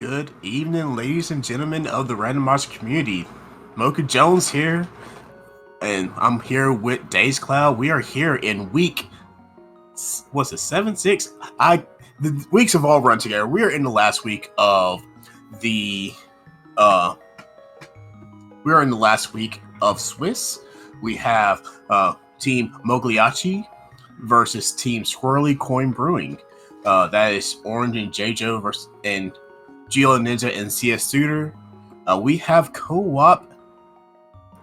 Good evening, ladies and gentlemen of the Randomizer community. Mocha Jones here, and I'm here with Days Cloud. We are here in week, what's it, 7-6? The weeks have all run together. We are in the last week of the, we are in the last week of Swiss. We have Team Mogliacci versus Team Swirly Coin Brewing. That is Orange and JoJo versus and Gila Ninja and CS Tutor. We have co-op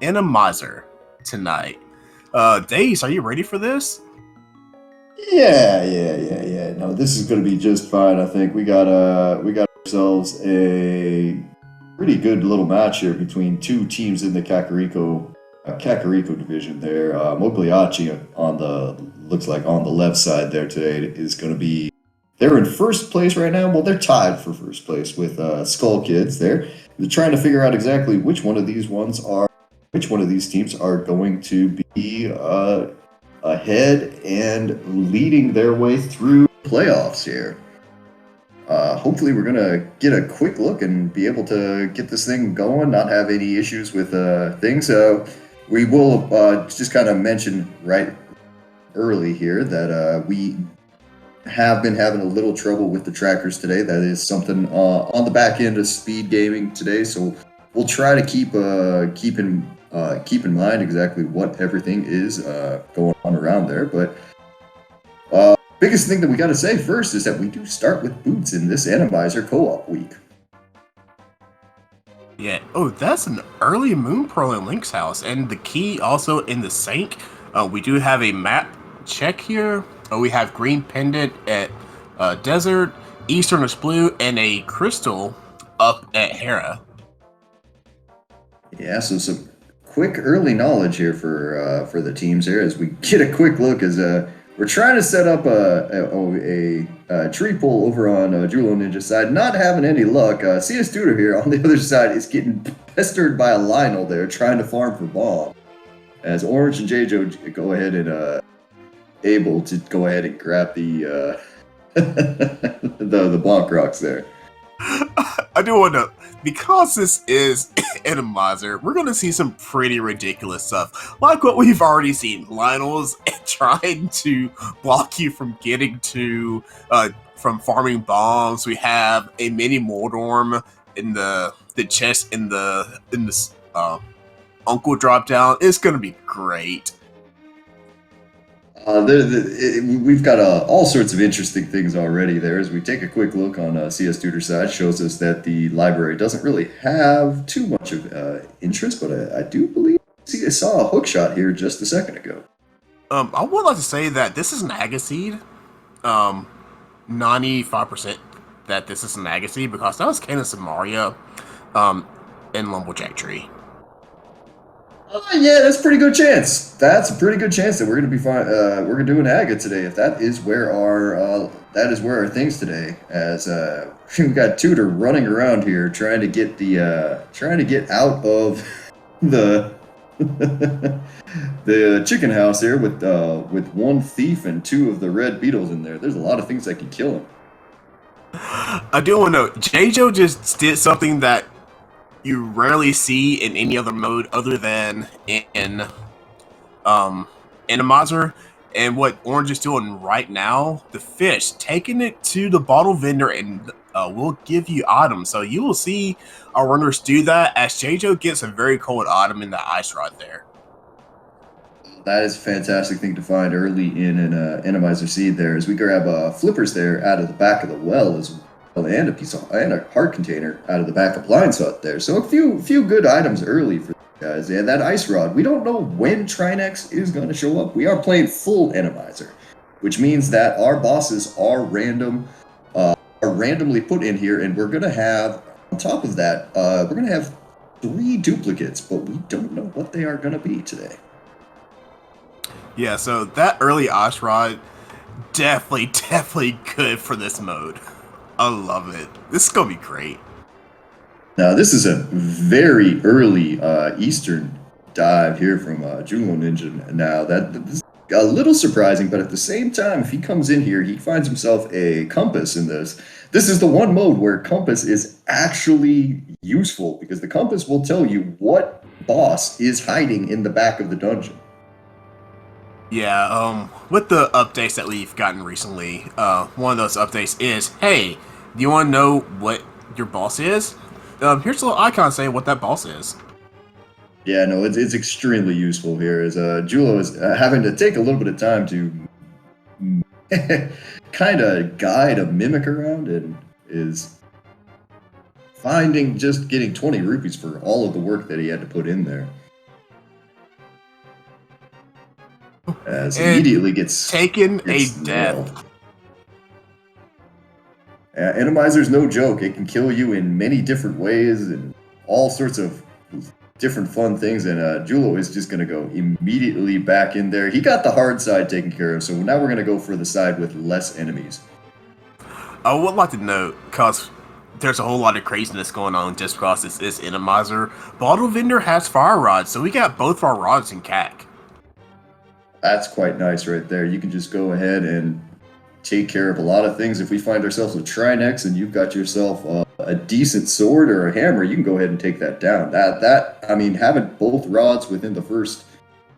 Randomizer tonight. Days, are you ready for this? Yeah. No, this is going to be just fine. I think we got ourselves a pretty good little match here between two teams in the Kakariko division. There, Mogliacci looks like on the left side there today is going to be. They're in first place right now. Well, they're tied for first place with Skull Kids. They're trying to figure out exactly which one of these teams are going to be ahead and leading their way through playoffs here. Hopefully, we're gonna get a quick look and be able to get this thing going, not have any issues with things. So we will just kind of mention right early here that we have been having a little trouble with the trackers today. That is something on the back end of SpeedGaming today. So we'll try to keep in mind exactly what everything is going on around there. But biggest thing that we got to say first is that we do start with boots in this Randomizer co-op week. Yeah. Oh, that's an early Moon Pearl in Link's house, and the key also in the sink. We do have a map check here. We have green pendant at Desert, Eastern is blue, and a crystal up at Hera. Yeah, so some quick early knowledge here for the teams here as we get a quick look as we're trying to set up a tree pull over on Julo Ninja's side, not having any luck. CS Tutor here on the other side is getting pestered by a Lionel there trying to farm for bomb as Orange and JoJo go ahead and able to go ahead and grab the the block rocks there. I do want to, because this is Randomizer, we're going to see some pretty ridiculous stuff, like what we've already seen. Lionel's trying to block you from getting to, from farming bombs. We have a mini Mordorm in the chest in the Uncle drop down. It's going to be great. We've got all sorts of interesting things already there. As we take a quick look on CS Tutor's side, shows us that the library doesn't really have too much of interest, but I do believe I saw a hook shot here just a second ago. I would like to say that this is an Agaseed. 95% that this is an Agaseed because that was Canis and Maria in Lumberjack Tree. Yeah, that's a pretty good chance. That's a pretty good chance that we're going to be fine. We're going to do an Aga today. If that is where our things today. As we've got Tutor running around here trying to get out of the the chicken house here with one thief and two of the red beetles in there. There's a lot of things that can kill him. I do want to know, JoJo just did something that you rarely see in any other mode other than in Randomizer. And what Orange is doing right now, the fish, taking it to the bottle vendor and will give you items. So you will see our runners do that as JoJo gets a very cold item in the ice rod there. That is a fantastic thing to find early in an Randomizer seed there as we grab flippers there out of the back of the well as well. And a heart container out of the back of Blind's hut there. So a few good items early for these guys. And that ice rod, we don't know when Trinex is going to show up. We are playing full Randomizer, which means that our bosses are randomly put in here, and we're going to have, on top of that, we're going to have 3 duplicates, but we don't know what they are going to be today. Yeah, so that early ice rod, definitely good for this mode. I love it. This is going to be great. Now, this is a very early Eastern dive here from Julo Ninja. Now, a little surprising, but at the same time, if he comes in here, he finds himself a compass in this. This is the one mode where compass is actually useful because the compass will tell you what boss is hiding in the back of the dungeon. Yeah, with the updates that we've gotten recently, one of those updates is, hey, do you want to know what your boss is? Here's a little icon saying what that boss is. Yeah, no, it's extremely useful here. As Julo is having to take a little bit of time to kind of guide a mimic around and is getting 20 rupees for all of the work that he had to put in there. As immediately gets taken a death. Nailed. Randomizer's no joke. It can kill you in many different ways and all sorts of different fun things. And Julo is just going to go immediately back in there. He got the hard side taken care of, so now we're going to go for the side with less enemies. I would like to note, because there's a whole lot of craziness going on just because this is Randomizer. Bottle Vendor has fire rods, so we got both of our rods in CAC. That's quite nice right there. You can just go ahead and take care of a lot of things. If we find ourselves with Trinex and you've got yourself a decent sword or a hammer, you can go ahead and take that down. I mean, having both rods within the first,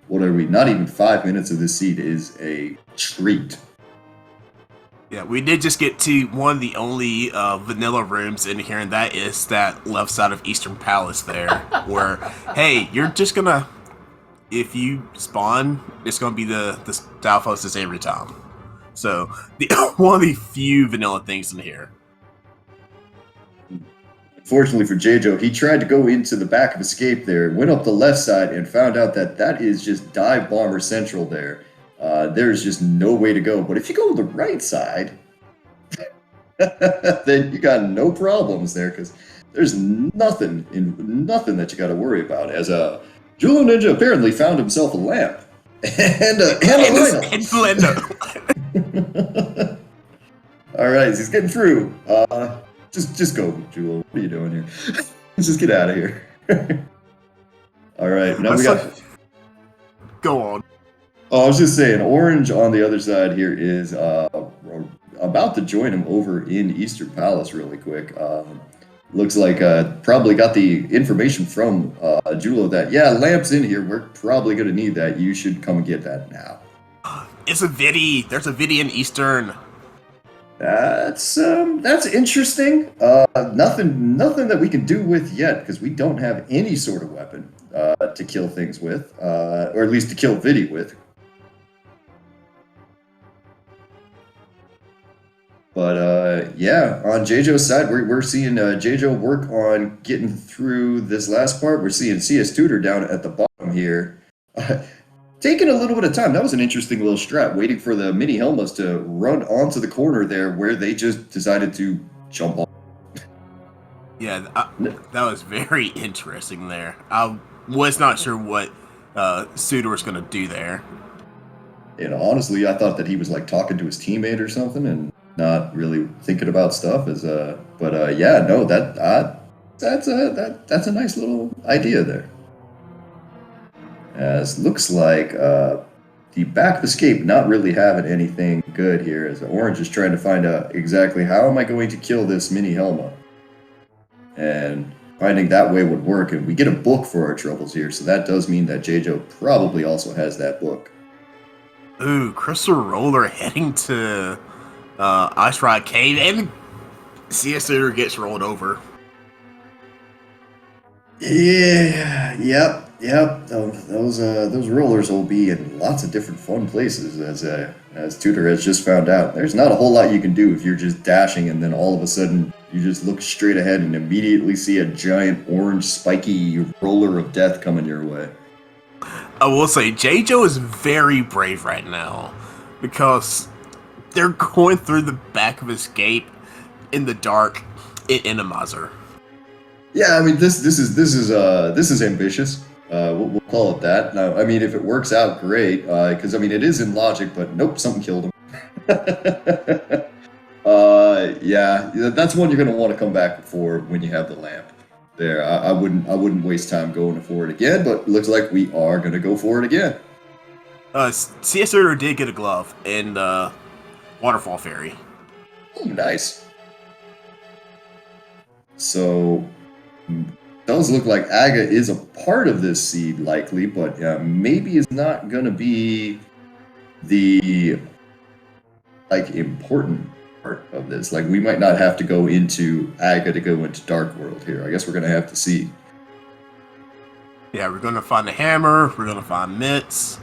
not even 5 minutes of this seed is a treat. Yeah, we did just get to one of the only vanilla rooms in here, and that is that left side of Eastern Palace there, where, hey, you're just gonna, if you spawn, it's gonna be the Stalfos every time. So, one of the few vanilla things in here. Unfortunately for J-Jo, he tried to go into the back of Escape there, went up the left side, and found out that is just Dive Bomber Central there. There's just no way to go. But if you go to the right side, then you got no problems there, because there's nothing that you got to worry about. As Julo Ninja apparently found himself a lamp and a blender. All right, he's getting through. Just go, Julo. What are you doing here? Let's just get out of here. All right, now we got. Go on. Oh, I was just saying, Orange on the other side here is about to join him over in Eastern Palace really quick. Looks like probably got the information from Julo that, yeah, lamp's in here. We're probably going to need that. You should come and get that now. It's a Vidi. There's a Vidi in Eastern. That's interesting. Nothing that we can do with yet, because we don't have any sort of weapon to kill things with, or at least to kill Vidi with. But yeah, on J-Jo's side, we're seeing J-Jo work on getting through this last part. We're seeing CS Tutor down at the bottom here. Taking a little bit of time. That was an interesting little strat, waiting for the mini Helmas to run onto the corner there where they just decided to jump off. Yeah, that was very interesting there. I was not sure what Suitor was going to do there. And honestly, I thought that he was like talking to his teammate or something and not really thinking about stuff. Yeah, no, that's a nice little idea there. As looks like the back of Escape not really having anything good here, as Orange is trying to find out exactly how am I going to kill this mini Helma. And finding that way would work, and we get a book for our troubles here, so that does mean that J-Jo probably also has that book. Ooh, Crystal Roller heading to Ice Ride Cave, and CS Tutor gets rolled over. Yeah, yep. Those rollers will be in lots of different fun places, as Tutor has just found out. There's not a whole lot you can do if you're just dashing and then all of a sudden you just look straight ahead and immediately see a giant orange spiky roller of death coming your way. I will say, J-Jo is very brave right now, because they're going through the back of Escape in the dark in Randomizer. Yeah, I mean this is ambitious. We'll call it that. Now, I mean, if it works out, great. Because I mean, it is in logic, but nope, something killed him. Yeah, that's one you're gonna want to come back for when you have the lamp. There, I wouldn't waste time going for it again. But it looks like we are gonna go for it again. CS Order did get a glove in Waterfall Fairy. Ooh, nice. So, does look like Aga is a part of this seed, likely, but maybe is not going to be the important part of this. Like, we might not have to go into Aga to go into Dark World here. I guess we're going to have to see. Yeah, we're going to find a hammer. We're going to find mitts.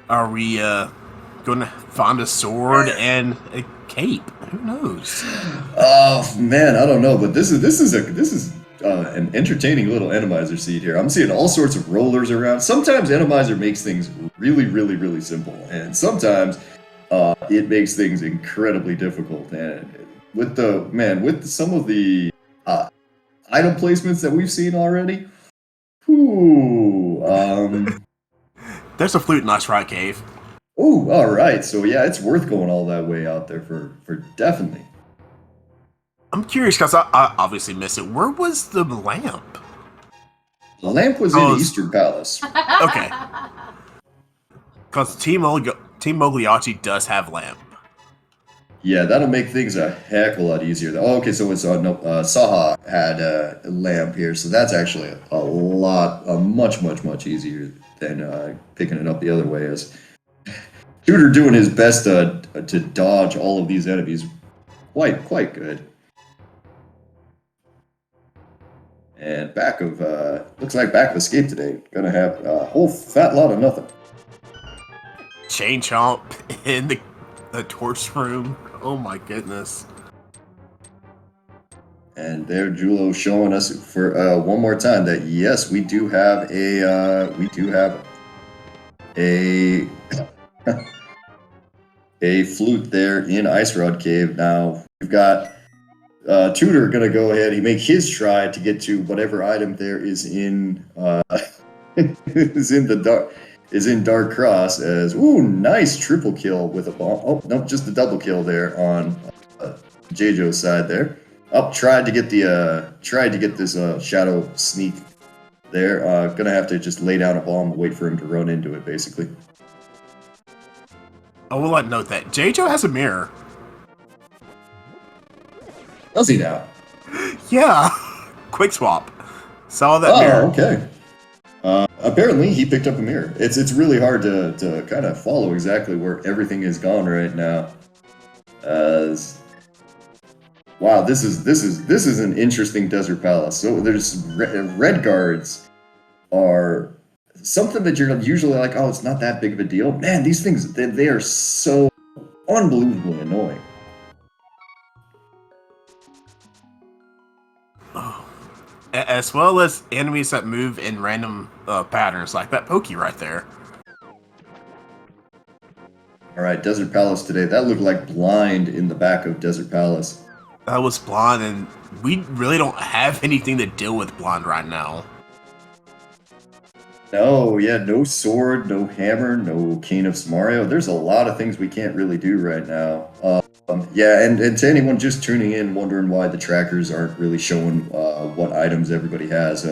Are we going to find a sword and a cape? Who knows? Oh man, I don't know, but this is an entertaining little Randomizer seed here. I'm seeing all sorts of rollers around. Sometimes Randomizer makes things really, really, really simple, and sometimes it makes things incredibly difficult. And with some of the item placements that we've seen already, there's a flute in Ice Cave. Oh, all right. So yeah, it's worth going all that way out there for definitely. I'm curious because I obviously missed it. Where was the lamp? The lamp was in Eastern Palace. Okay. Because Team Mogliacci does have lamp. Yeah, that'll make things a heck of a lot easier. Oh, okay, so it's Saha had a lamp here, so that's actually much easier than picking it up the other way. As Tutor doing his best to dodge all of these enemies, quite good. And looks like back of escape today. Gonna have a whole fat lot of nothing. Chain chomp in the torch room. Oh my goodness. And there, Julo showing us for one more time that yes, we do have a flute there in Ice Rod Cave. Now we've got Tutor gonna go ahead. He make his try to get to whatever item there is in is in Dark Cross. As nice triple kill with a bomb. Oh no, just the double kill there on Jejo's side there. Tried to get this shadow sneak there. Gonna have to just lay down a bomb and wait for him to run into it, basically. I will note that Jejo has a mirror. Does he now? Yeah. Quick swap. Saw that mirror. Oh, okay. Apparently he picked up a mirror. It's really hard to kind of follow exactly where everything is gone right now. Wow, this is an interesting desert palace. So there's red guards are something that you're usually like, oh, it's not that big of a deal. Man, these things they are so unbelievably annoying. As well as enemies that move in random patterns, like that Pokey right there. Alright, Desert Palace today. That looked like blind in the back of Desert Palace. That was blind, and we really don't have anything to deal with blind right now. No, yeah, no sword, no hammer, no Cane of Samario. There's a lot of things we can't really do right now. Yeah, and to anyone just tuning in, wondering why the trackers aren't really showing what items everybody has,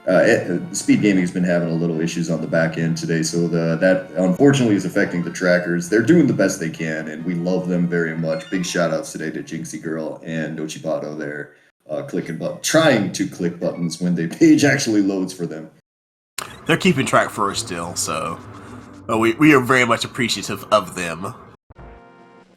SpeedGaming has been having a little issues on the back end today, so that unfortunately is affecting the trackers. They're doing the best they can, and we love them very much. Big shout outs today to Jinxie Girl and Nochibato there, trying to click buttons when the page actually loads for them. They're keeping track for us still, so we are very much appreciative of them.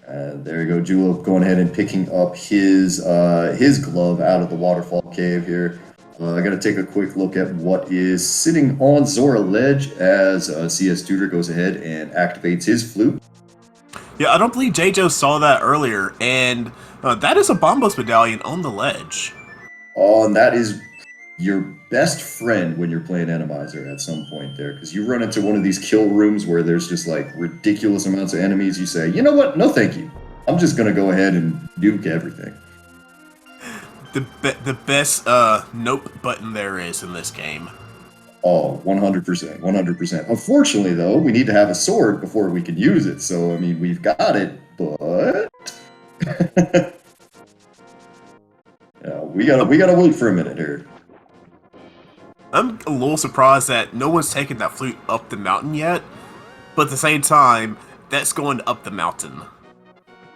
There you go, Julep going ahead and picking up his glove out of the waterfall cave here. I gotta take a quick look at what is sitting on Zora Ledge as CS Tutor goes ahead and activates his flute. Yeah, I don't believe Jejo saw that earlier, and that is a Bombos medallion on the ledge. Oh, and that is your best friend when you're playing Randomizer at some point there, because you run into one of these kill rooms where there's just like ridiculous amounts of enemies. You say, you know what? No, thank you. I'm just gonna go ahead and nuke everything. The best nope button there is in this game. Oh, 100%, 100%. Unfortunately, though, we need to have a sword before we can use it. So, I mean, we've got it, but yeah, we gotta wait for a minute here. I'm a little surprised that no one's taken that flute up the mountain yet, but at the same time, that's going up the mountain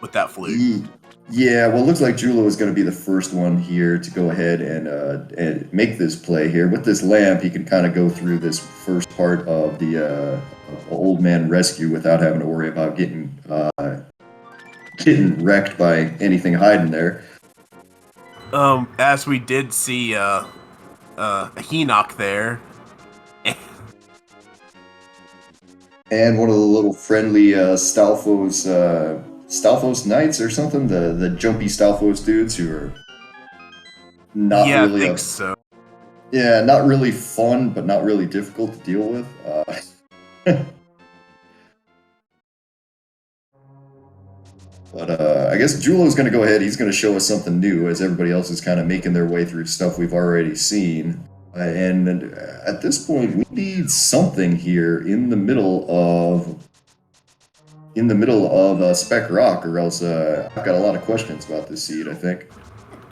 with that flute. Yeah, well, it looks like Julo is going to be the first one here to go ahead and make this play here. With this lamp, he can kind of go through this first part of the old man rescue without having to worry about getting wrecked by anything hiding there. As we did see a Henoch there. And one of the little friendly Stalfos Knights or something, the jumpy Stalfos dudes who are not really... I think so. Yeah, not really fun, but not really difficult to deal with. But I guess Julo's going to go ahead. He's going to show us something new as everybody else is kind of making their way through stuff we've already seen. And at this point, we need something here in the middle of Spec Rock, or else I've got a lot of questions about this seed, I think.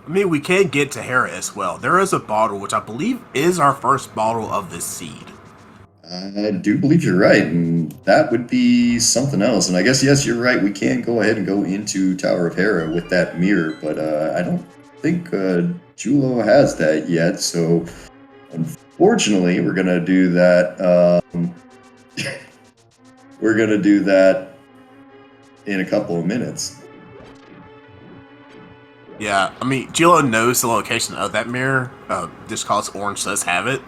I mean, we can get to Hera as well. There is a bottle, which I believe is our first bottle of this seed. I do believe you're right, and that would be something else. And I guess, yes, you're right. We can go ahead and go into Tower of Hera with that mirror, but I don't think Julo has that yet. So, unfortunately, we're gonna do that. We're gonna do that in a couple of minutes. Yeah, I mean, Julo knows the location of that mirror, just cause Orange does have it.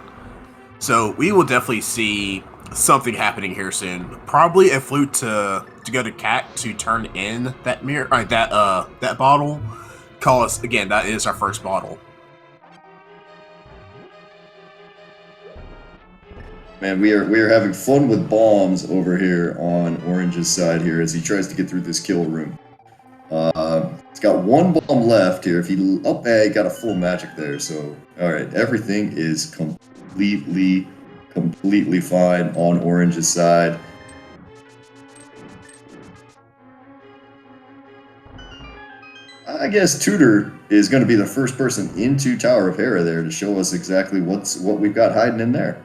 So we will definitely see something happening here soon. Probably a flute to go to Cat to turn in that mirror, that bottle. Cause again, that is our first bottle. Man, we are having fun with bombs over here on Orange's side here as he tries to get through this kill room. He's got one bomb left here. If he he got a full magic there. So all right, everything is completely fine on Orange's side. I guess Tutor is going to be the first person into Tower of Hera there to show us exactly what we've got hiding in there.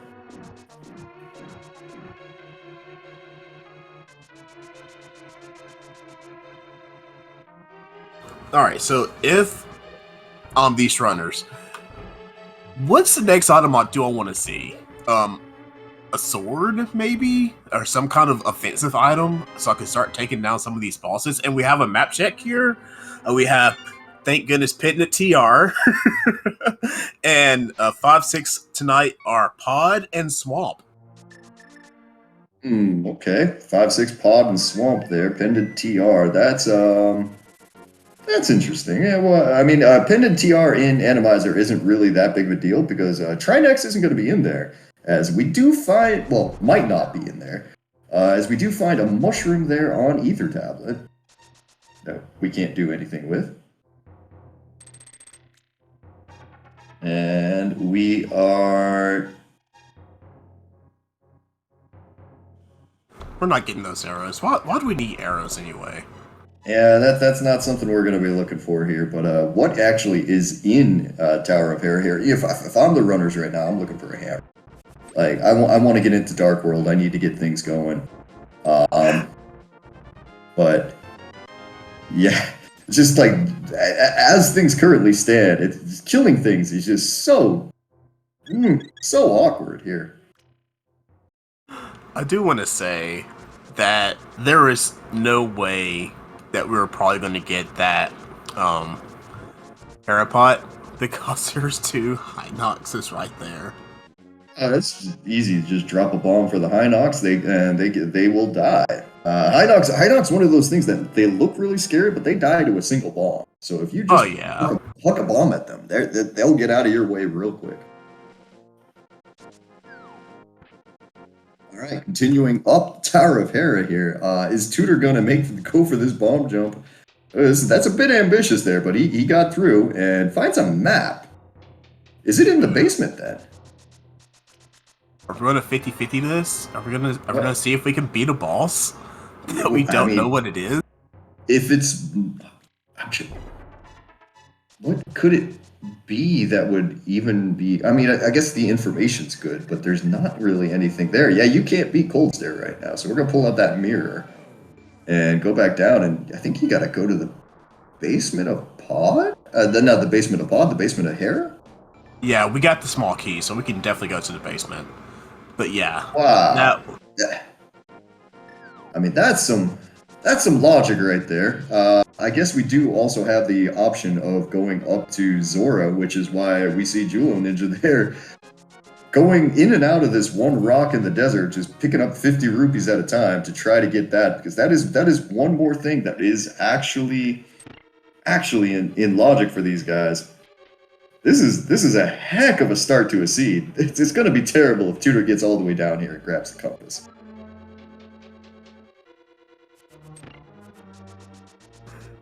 Alright, so if these runners, what's the next item do I want to see? A sword, maybe? Or some kind of offensive item, so I can start taking down some of these bosses. And we have a map check here. We have, thank goodness, Pendant TR. And 5-6 tonight are Pod and Swamp. Okay. 5-6 Pod and Swamp there. Pendant TR. That's interesting. Yeah, well, I mean, Pendant TR in Randomizer isn't really that big of a deal because Trinex isn't going to be in there. As we do find, well, might not be in there, as we do find a mushroom there on Ether Tablet that we can't do anything with. And we are... We're not getting those arrows. Why do we need arrows anyway? Yeah, that's not something we're going to be looking for here. But what actually is in Tower of Hera here? If I'm the runners right now, I'm looking for a hammer. Like, I want to get into Dark World. I need to get things going. But, yeah, just like, as things currently stand, it's killing things is just so awkward here. I do want to say that there is no way that we were probably going to get that Parapot because there's two Hinoxes right there. That's easy. Just drop a bomb for the Hinox. They will die. Hinox, one of those things that they look really scary, but they die to a single bomb. So if you just huck a bomb at them, they'll get out of your way real quick. All right, continuing up Tower of Hera here. Is Tutor gonna go for this bomb jump? That's a bit ambitious there, but he got through and finds a map. Is it in the basement then? Are we going to 50-50 this? Are we gonna see if we can beat a boss that we don't know what it is? If it's... What could it be that would even be? I mean, I guess the information's good, but there's not really anything there. Yeah, you can't beat Cold Stare right now, so we're gonna pull out that mirror and go back down. And I think you gotta go to the basement of Pod. Not the basement of Pod, the basement of Hera. Yeah, we got the small key, so we can definitely go to the basement. But yeah, Wow. I mean, that's some logic right there. I guess we do also have the option of going up to Zora, which is why we see Julo Ninja there, going in and out of this one rock in the desert, just picking up 50 rupees at a time to try to get that, because that is one more thing that is actually in logic for these guys. This is a heck of a start to a seed. It's going to be terrible if Tutor gets all the way down here and grabs the compass.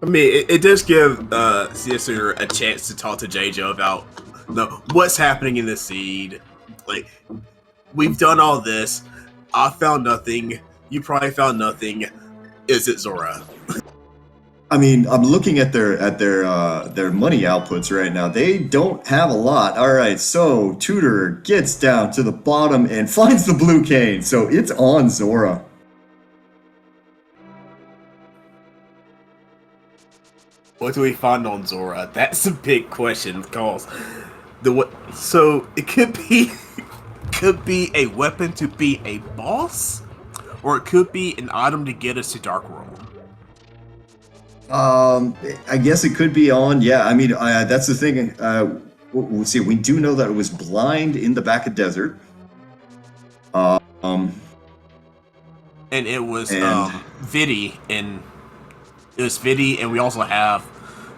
I mean, it does give CSR a chance to talk to JJ about what's happening in the seed. Like, we've done all this. I found nothing. You probably found nothing. Is it Zora? I mean, I'm looking at their money outputs right now. They don't have a lot. All right, so Tutor gets down to the bottom and finds the blue cane. So it's on Zora. What do we find on Zora? That's a big question, because so it could be a weapon to be a boss, or it could be an item to get us to Dark World. I guess it could be on. Yeah, I mean, that's the thing. We'll see. We do know that it was blind in the back of desert. And it was Vidi and. It was Vidi, and we also have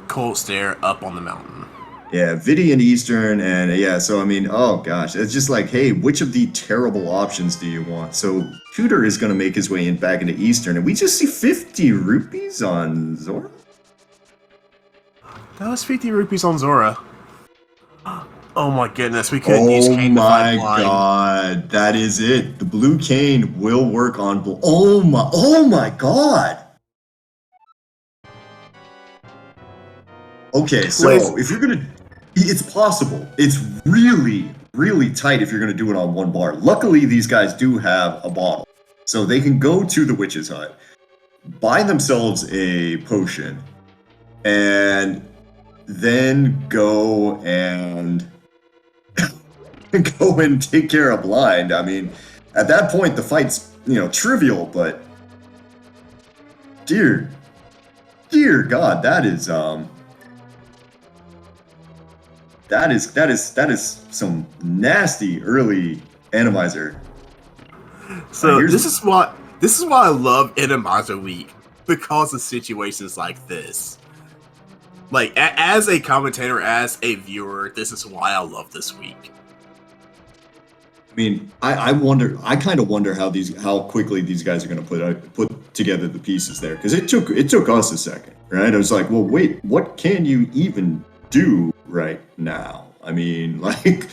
Cold Stare up on the mountain. Yeah, Vidi and Eastern, and yeah, so I mean, oh gosh, it's just like, hey, which of the terrible options do you want? So Tutor is going to make his way back into Eastern, and we just see 50 rupees on Zora? That was 50 rupees on Zora. Oh my goodness, we couldn't use cane to fight blind. Oh my god, that is it. The blue cane will work on blue. Oh my god. Okay, so if you're gonna, it's possible. It's really, really tight if you're gonna do it on one bar. Luckily, these guys do have a bottle, so they can go to the witch's hut, buy themselves a potion, and then go and take care of blind. I mean, at that point, the fight's trivial, but dear God, that is That is some nasty early Randomizer. So this is why I love Randomizer Week, because of situations like this. Like, as a commentator, as a viewer, this is why I love this week. I mean, I kind of wonder how quickly these guys are going to put together the pieces there, because it took us a second, right? I was like, well, wait, what can you even do right now? I mean, like,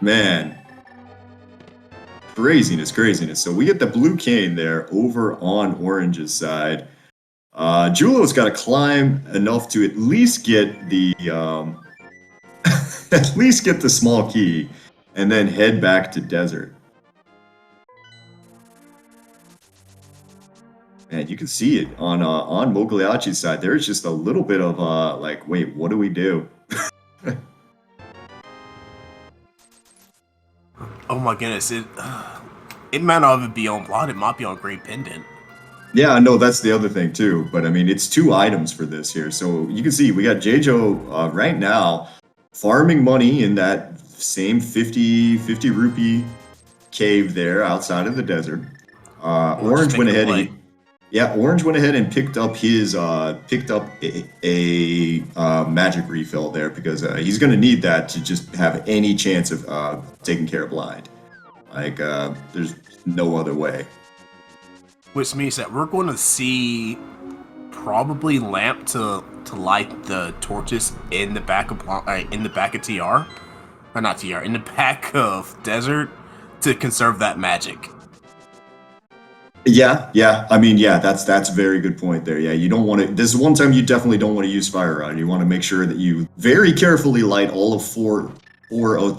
man, craziness. So we get the blue cane there over on Orange's side. Julo's got to climb enough to at least get the small key, and then head back to desert. And you can see it on Mogliacci's side. There's just a little bit of like, wait, what do we do? Oh my goodness, it might not even be on Blot, it might be on Great Pendant. Yeah, I know, that's the other thing too. But I mean, it's 2 items for this here. So you can see we got JJo right now farming money in that same 50 rupee cave there outside of the desert. Orange went ahead. Orange went ahead and picked up his a magic refill there, because he's going to need that to just have any chance of taking care of blind. Like, there's no other way. Which means that we're going to see probably Lamp to light the torches in the back of TR, or not TR, in the back of Desert, to conserve that magic. Yeah. I mean, yeah, that's a very good point there. Yeah, you don't want to. This is one time you definitely don't want to use fire rod. You want to make sure that you very carefully light all of four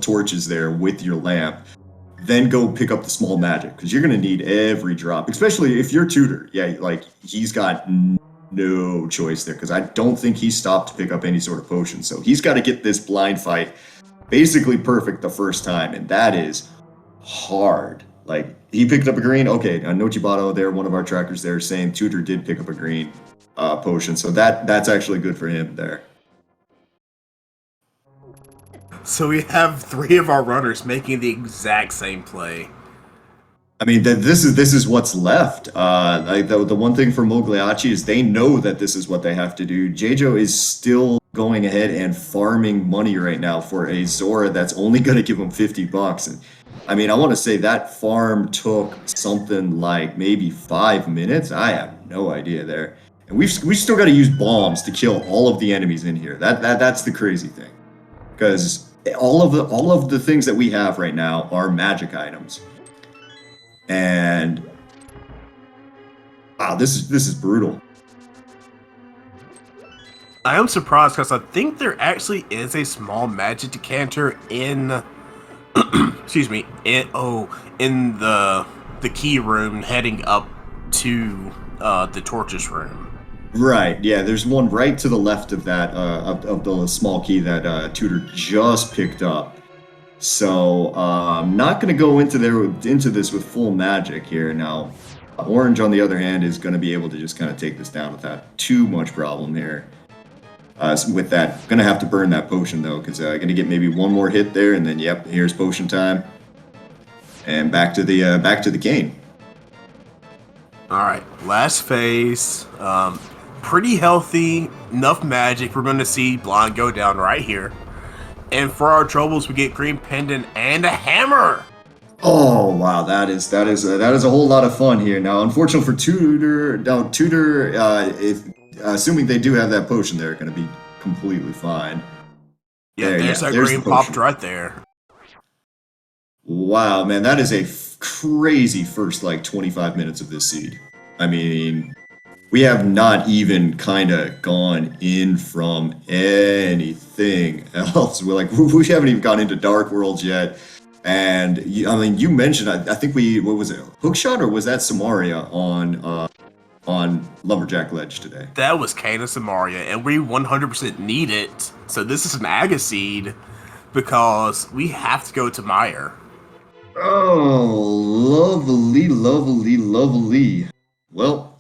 torches there with your lamp. Then go pick up the small magic because you're gonna need every drop, especially if you're tutor. Yeah, like he's got no choice there because I don't think he stopped to pick up any sort of potion. So he's got to get this blind fight basically perfect the first time, and that is hard. Like he picked up a green. Okay, Nochibato there, one of our trackers there, saying tutor did pick up a green potion, so that's actually good for him there. So we have 3 of our runners making the exact same play. I mean, this is what's left. Like the one thing for Mogliacci is they know that this is what they have to do. Jejo is still going ahead and farming money right now for a Zora that's only going to give him $50. And I mean, I want to say that farm took something like maybe 5 minutes. I have no idea there. And we still got to use bombs to kill all of the enemies in here. That's the crazy thing, because all of the things that we have right now are magic items. And wow, this is brutal. I am surprised because I think there actually is a small magic decanter in excuse me, in the key room heading up to the torches room. Right, yeah, there's one right to the left of that of the small key that Tutor just picked up. So I'm not going to go into this with full magic here. Now, Orange, on the other hand, is going to be able to just kind of take this down without too much problem here. So with that, going to have to burn that potion, though, because going to get maybe one more hit there, and then, yep, here's potion time. And back to the cane. All right, last phase. Pretty healthy, enough magic. We're going to see Blonde go down right here. And for our troubles, we get Green Pendant and a hammer. Oh wow, that is a whole lot of fun here. Now, unfortunately for Tutor, if assuming they do have that potion, they're going to be completely fine. Yeah, there's that green popped right there. Wow, man, that is a crazy first like 25 minutes of this seed. I mean, we have not even kind of gone in from anything else. We haven't even gone into Dark Worlds yet. And I mean, you mentioned, I think what was it, Hookshot, or was that Samaria on Lumberjack Ledge today? That was Kana Samaria, and we 100% need it. So this is an Agaseed because we have to go to Meyer. Oh, lovely. Well,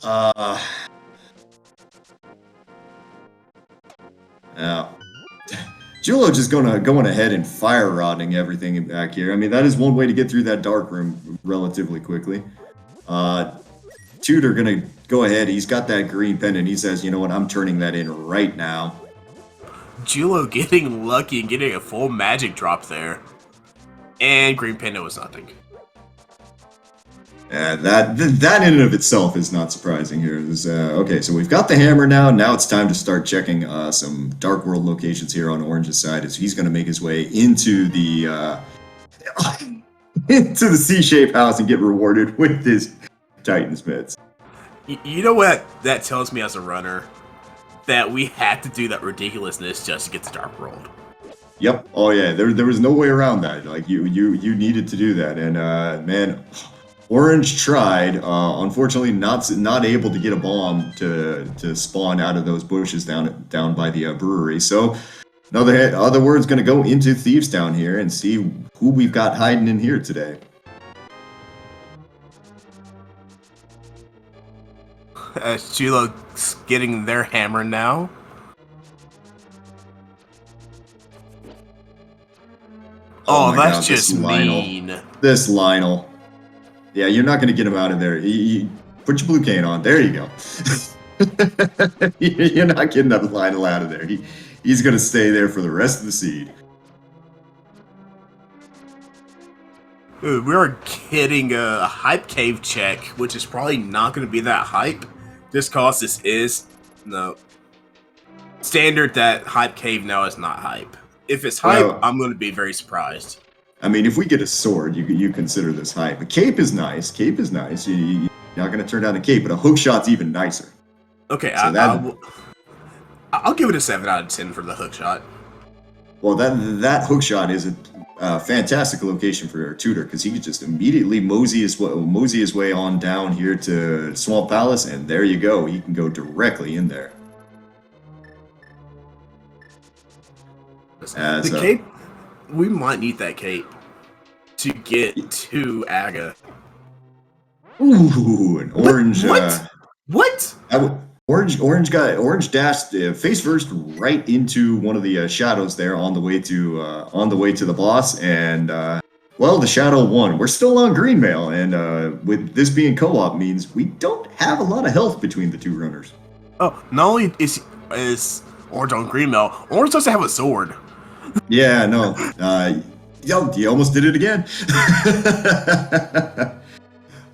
now, Julo just going ahead and fire rodding everything back here. I mean, that is one way to get through that dark room relatively quickly. Tudor gonna go ahead. He's got that green pendant. He says, you know what, I'm turning that in right now. Julo getting lucky and getting a full magic drop there. And green pendant was nothing. That in and of itself is not surprising here. Okay, so we've got the hammer now. Now it's time to start checking some Dark World locations here on Orange's side, as he's going to make his way into the into the C-shaped house and get rewarded with his Titan's Mitts. You know what that tells me as a runner? That we had to do that ridiculousness just to get to Dark World. Yep. Oh yeah. There was no way around that. Like you needed to do that, and man. Orange tried, unfortunately not able to get a bomb to spawn out of those bushes down by the brewery. So, in other words, going to go into Thieves Town here and see who we've got hiding in here today. As Julo's getting their hammer now. Oh, that's God, just mean. This Lionel. Yeah, you're not going to get him out of there. Put your blue cane on. There you go. You're not getting that Lionel out of there. He's going to stay there for the rest of the seed. Dude, we're getting a hype cave check, which is probably not going to be that hype. Just cause this is standard that hype cave now is not hype. If it's hype, well, I'm going to be very surprised. I mean, if we get a sword, you consider this hype. A cape is nice. You not gonna turn down the cape, but a hook shot's even nicer. Okay, So I'll give it a 7 out of 10 for the hook shot. Well, that hook shot is a fantastic location for Tutor because he could just immediately mosey his way on down here to Swamp Palace, and there you go. He can go directly in there. The cape, we might need that cape to get to Aga. Ooh, an orange. What? Orange dashed face first right into one of the shadows there on the way to the boss, and well, the shadow won. We're still on green mail, and with this being co-op means we don't have a lot of health between the two runners. Oh, not only is Orange on green mail, Orange doesn't have a sword. Yeah, no. You almost did it again.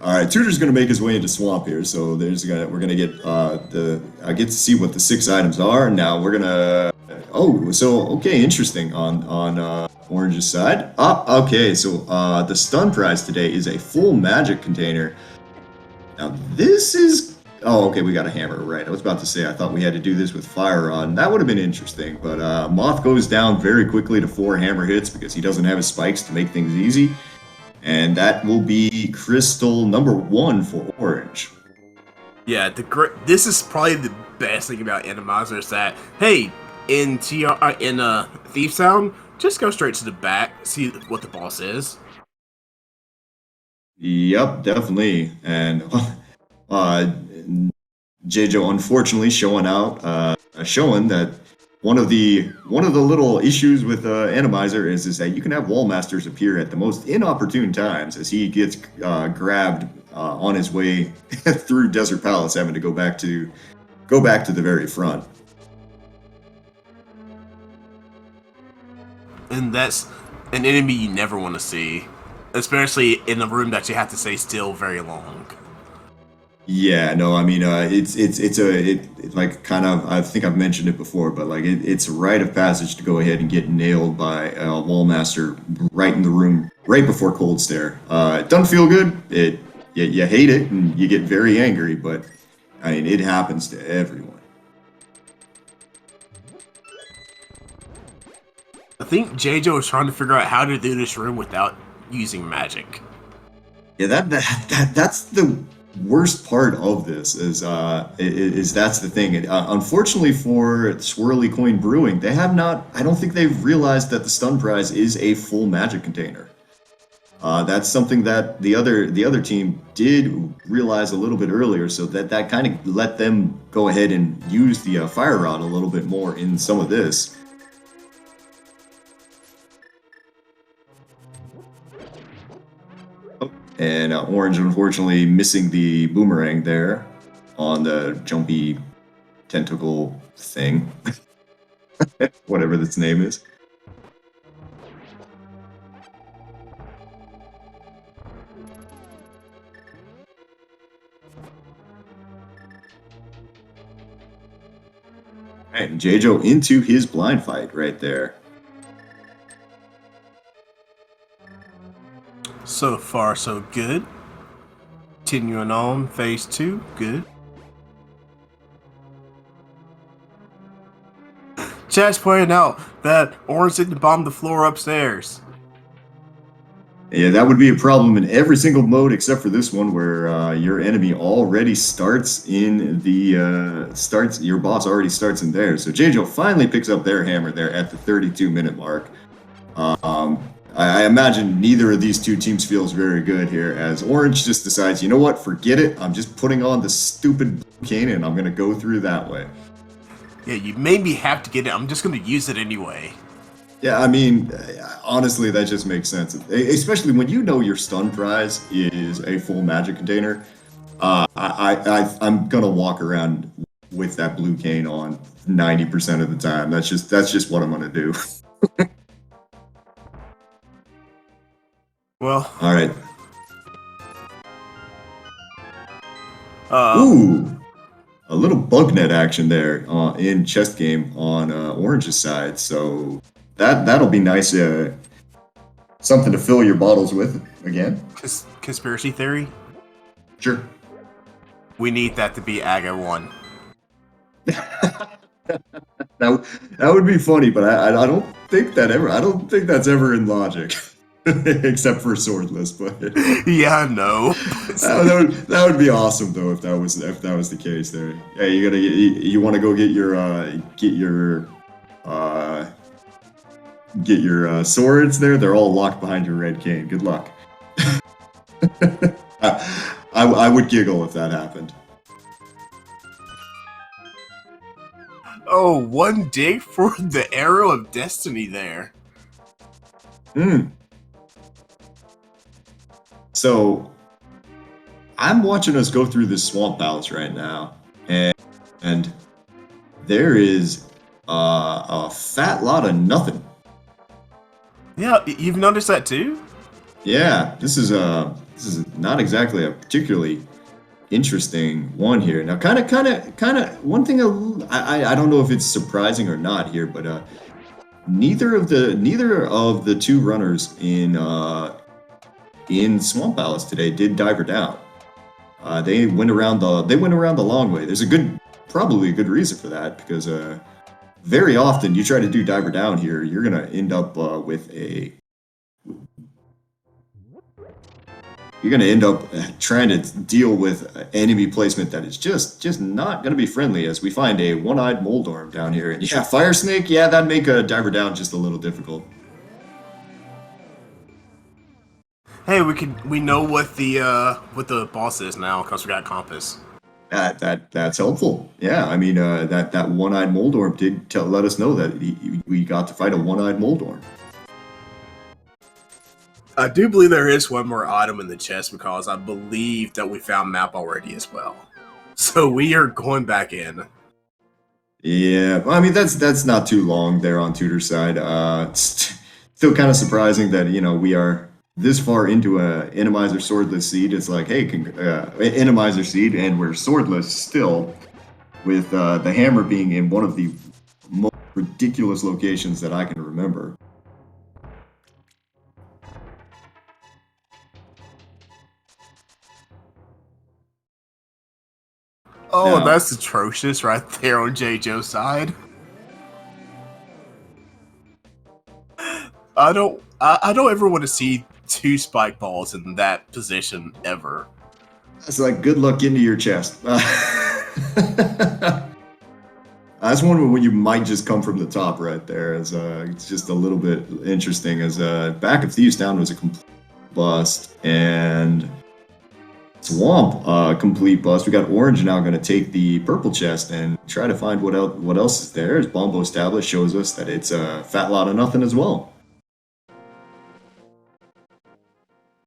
All right, Tutor's going to make his way into Swamp here, so we're going to get I get to see what the 6 items are. Now we're going to okay, interesting on Orange's side. Okay, so the stun prize today is a full magic container. Now this is okay, we got a hammer, right? I was about to say I thought we had to do this with fire on. That would have been interesting, but Moth goes down very quickly to 4 hammer hits because he doesn't have his spikes to make things easy. And that will be crystal number 1 for Orange. Yeah, this is probably the best thing about Randomizer is that, hey, in Thieves Town, just go straight to the back, see what the boss is. Yep, definitely. And Jejo unfortunately showing that one of the little issues with Randomizer is that you can have wall masters appear at the most inopportune times as he gets grabbed on his way through Desert Palace, having to go back to the very front. And that's an enemy you never want to see, especially in a room that you have to stay still very long. Yeah, no, I mean, it's like kind of, I think I've mentioned it before, but like it's a rite of passage to go ahead and get nailed by a wallmaster right in the room, right before Cold Stare. It doesn't feel good. You hate it and you get very angry, but I mean, it happens to everyone. I think Jejo is trying to figure out how to do this room without using magic. Yeah, that's the worst part of this is that's the thing. Unfortunately for Swirly Coin Brewing, they have not. I don't think they've realized that the stun prize is a full magic container. That's something that the other team did realize a little bit earlier, so that kind of let them go ahead and use the fire rod a little bit more in some of this. And Orange, unfortunately, missing the boomerang there on the jumpy tentacle thing. Whatever its name is. Alright, and Jejo into his blind fight right there. So far, so good. Continuing on, phase 2, good. Chat's pointing out that Orange didn't bomb the floor upstairs. Yeah, that would be a problem in every single mode except for this one, where your enemy already starts in the your boss already starts in there. So Jejo finally picks up their hammer there at the 32-minute mark. I imagine neither of these two teams feels very good here, as Orange just decides, you know what, forget it. I'm just putting on the stupid cane and I'm going to go through that way. Yeah, you made me have to get it. I'm just going to use it anyway. Yeah, I mean, honestly, that just makes sense. Especially when you know your stun prize is a full magic container. I'm going to walk around with that blue cane on 90% of the time. That's just what I'm going to do. Well, all right. Ooh, a little bug net action there in chest game on Orange's side. So that'll be nice. Something to fill your bottles with again. Conspiracy theory. Sure. We need that to be Aga 1. That would be funny, but I don't think that's ever in logic, except for swordless. But Yeah, no. that would be awesome though if that was the case there. Yeah, you want to go get your swords there. They're all locked behind your red cane. Good luck. I would giggle if that happened. Oh, one dig for the arrow of destiny there. So, I'm watching us go through this swamp palace right now, and there is a fat lot of nothing. Yeah, you've noticed that too? Yeah, this is not exactly a particularly interesting one here. Now, kind of one thing I don't know if it's surprising or not here, but neither of the two runners in Swamp Palace today did diver down. They went around the long way. There's probably a good reason for that, because very often you try to do diver down here, you're gonna end up trying to deal with enemy placement that is just not going to be friendly, as we find a one-eyed Moldorm down here. And yeah, Fire Snake, yeah, that'd make a diver down just a little difficult. Hey, we know what the boss is now, because we got compass. That's helpful. Yeah, I mean that one-eyed Moldorm did let us know that we got to fight a one-eyed Moldorm. I do believe there is one more item in the chest, because I believe that we found map already as well. So we are going back in. Yeah, I mean that's not too long there on Tudor's side. It's still kind of surprising that we are this far into a Randomizer swordless seed. It's like, hey, Randomizer seed, and we're swordless still, with the hammer being in one of the most ridiculous locations that I can remember. Oh, now, that's atrocious right there on J. Joe's side. I don't ever want to see two spike balls in that position ever. It's like, good luck into your chest. That's one when you might just come from the top right there. As it's just a little bit interesting, as back of Thieves Town was a complete bust, and Swamp complete bust. We got Orange now going to take the purple chest and try to find what else is there. As Bombo Established shows us that it's a fat lot of nothing as well.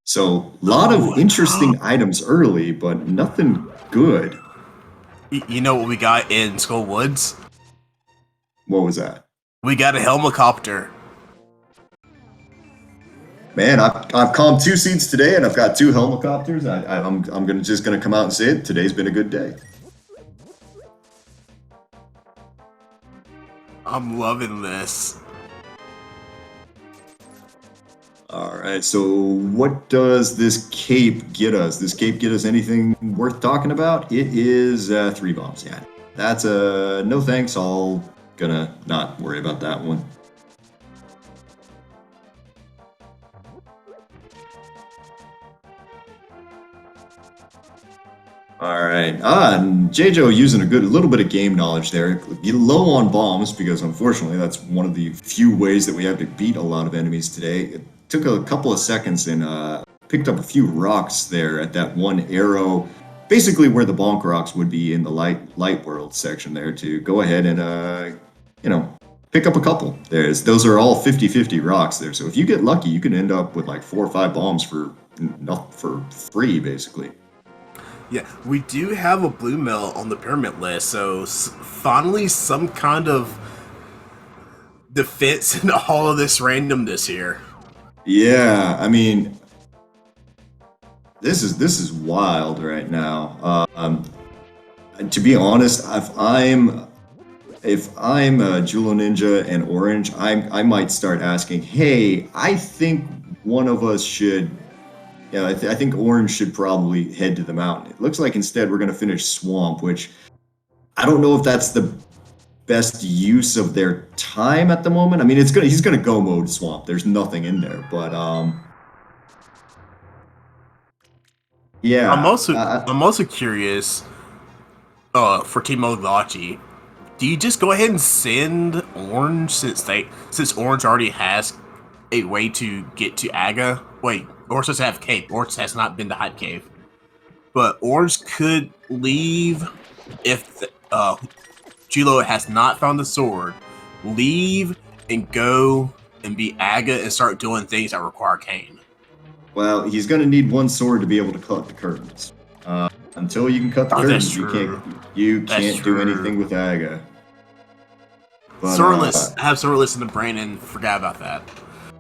So, a lot of interesting items early, but nothing good. You know what we got in Skull Woods? What was that? We got a helicopter. Man, I've calmed 2 seeds today, and I've got 2 helicopters. I'm just gonna come out and say it. Today's been a good day. I'm loving this. Alright, so what does this cape get us? This cape get us anything worth talking about? It is 3 bombs, yeah. That's a no thanks, I'll gonna not worry about that one. Alright, and JJo using a little bit of game knowledge there. Get low on bombs, because unfortunately that's one of the few ways that we have to beat a lot of enemies today. It took a couple of seconds and picked up a few rocks there at that one arrow, basically where the bonk rocks would be in the light world section there, to go ahead and pick up a couple. Those are all 50-50 rocks there, so if you get lucky, you can end up with like 4 or 5 bombs for free, basically. Yeah, we do have a blue mill on the pyramid list, so finally some kind of defense in all of this randomness here. Yeah, I mean, this is wild right now. To be honest, if I'm Julo Ninja and Orange, I might start asking, hey, I think one of us should Yeah, I think Orange should probably head to the mountain. It looks like instead we're going to finish Swamp, which I don't know if that's the best use of their time at the moment. I mean, he's gonna go mode Swamp. There's nothing in there, but I'm yeah. also I'm also curious. For Team Mogliacci, do you just go ahead and send Orange since Orange already has a way to get to Aga? Wait, Orange doesn't have cave. Orange has not been to Hype Cave, but Orange could leave if Julo has not found the sword. Leave and go and be Aga and start doing things that require Kane. Well, he's gonna need one sword to be able to cut the curtains. Until you can cut the curtains, you can't do anything with Aga. But, Swirless, I have Swirless in the brain and forgot about that.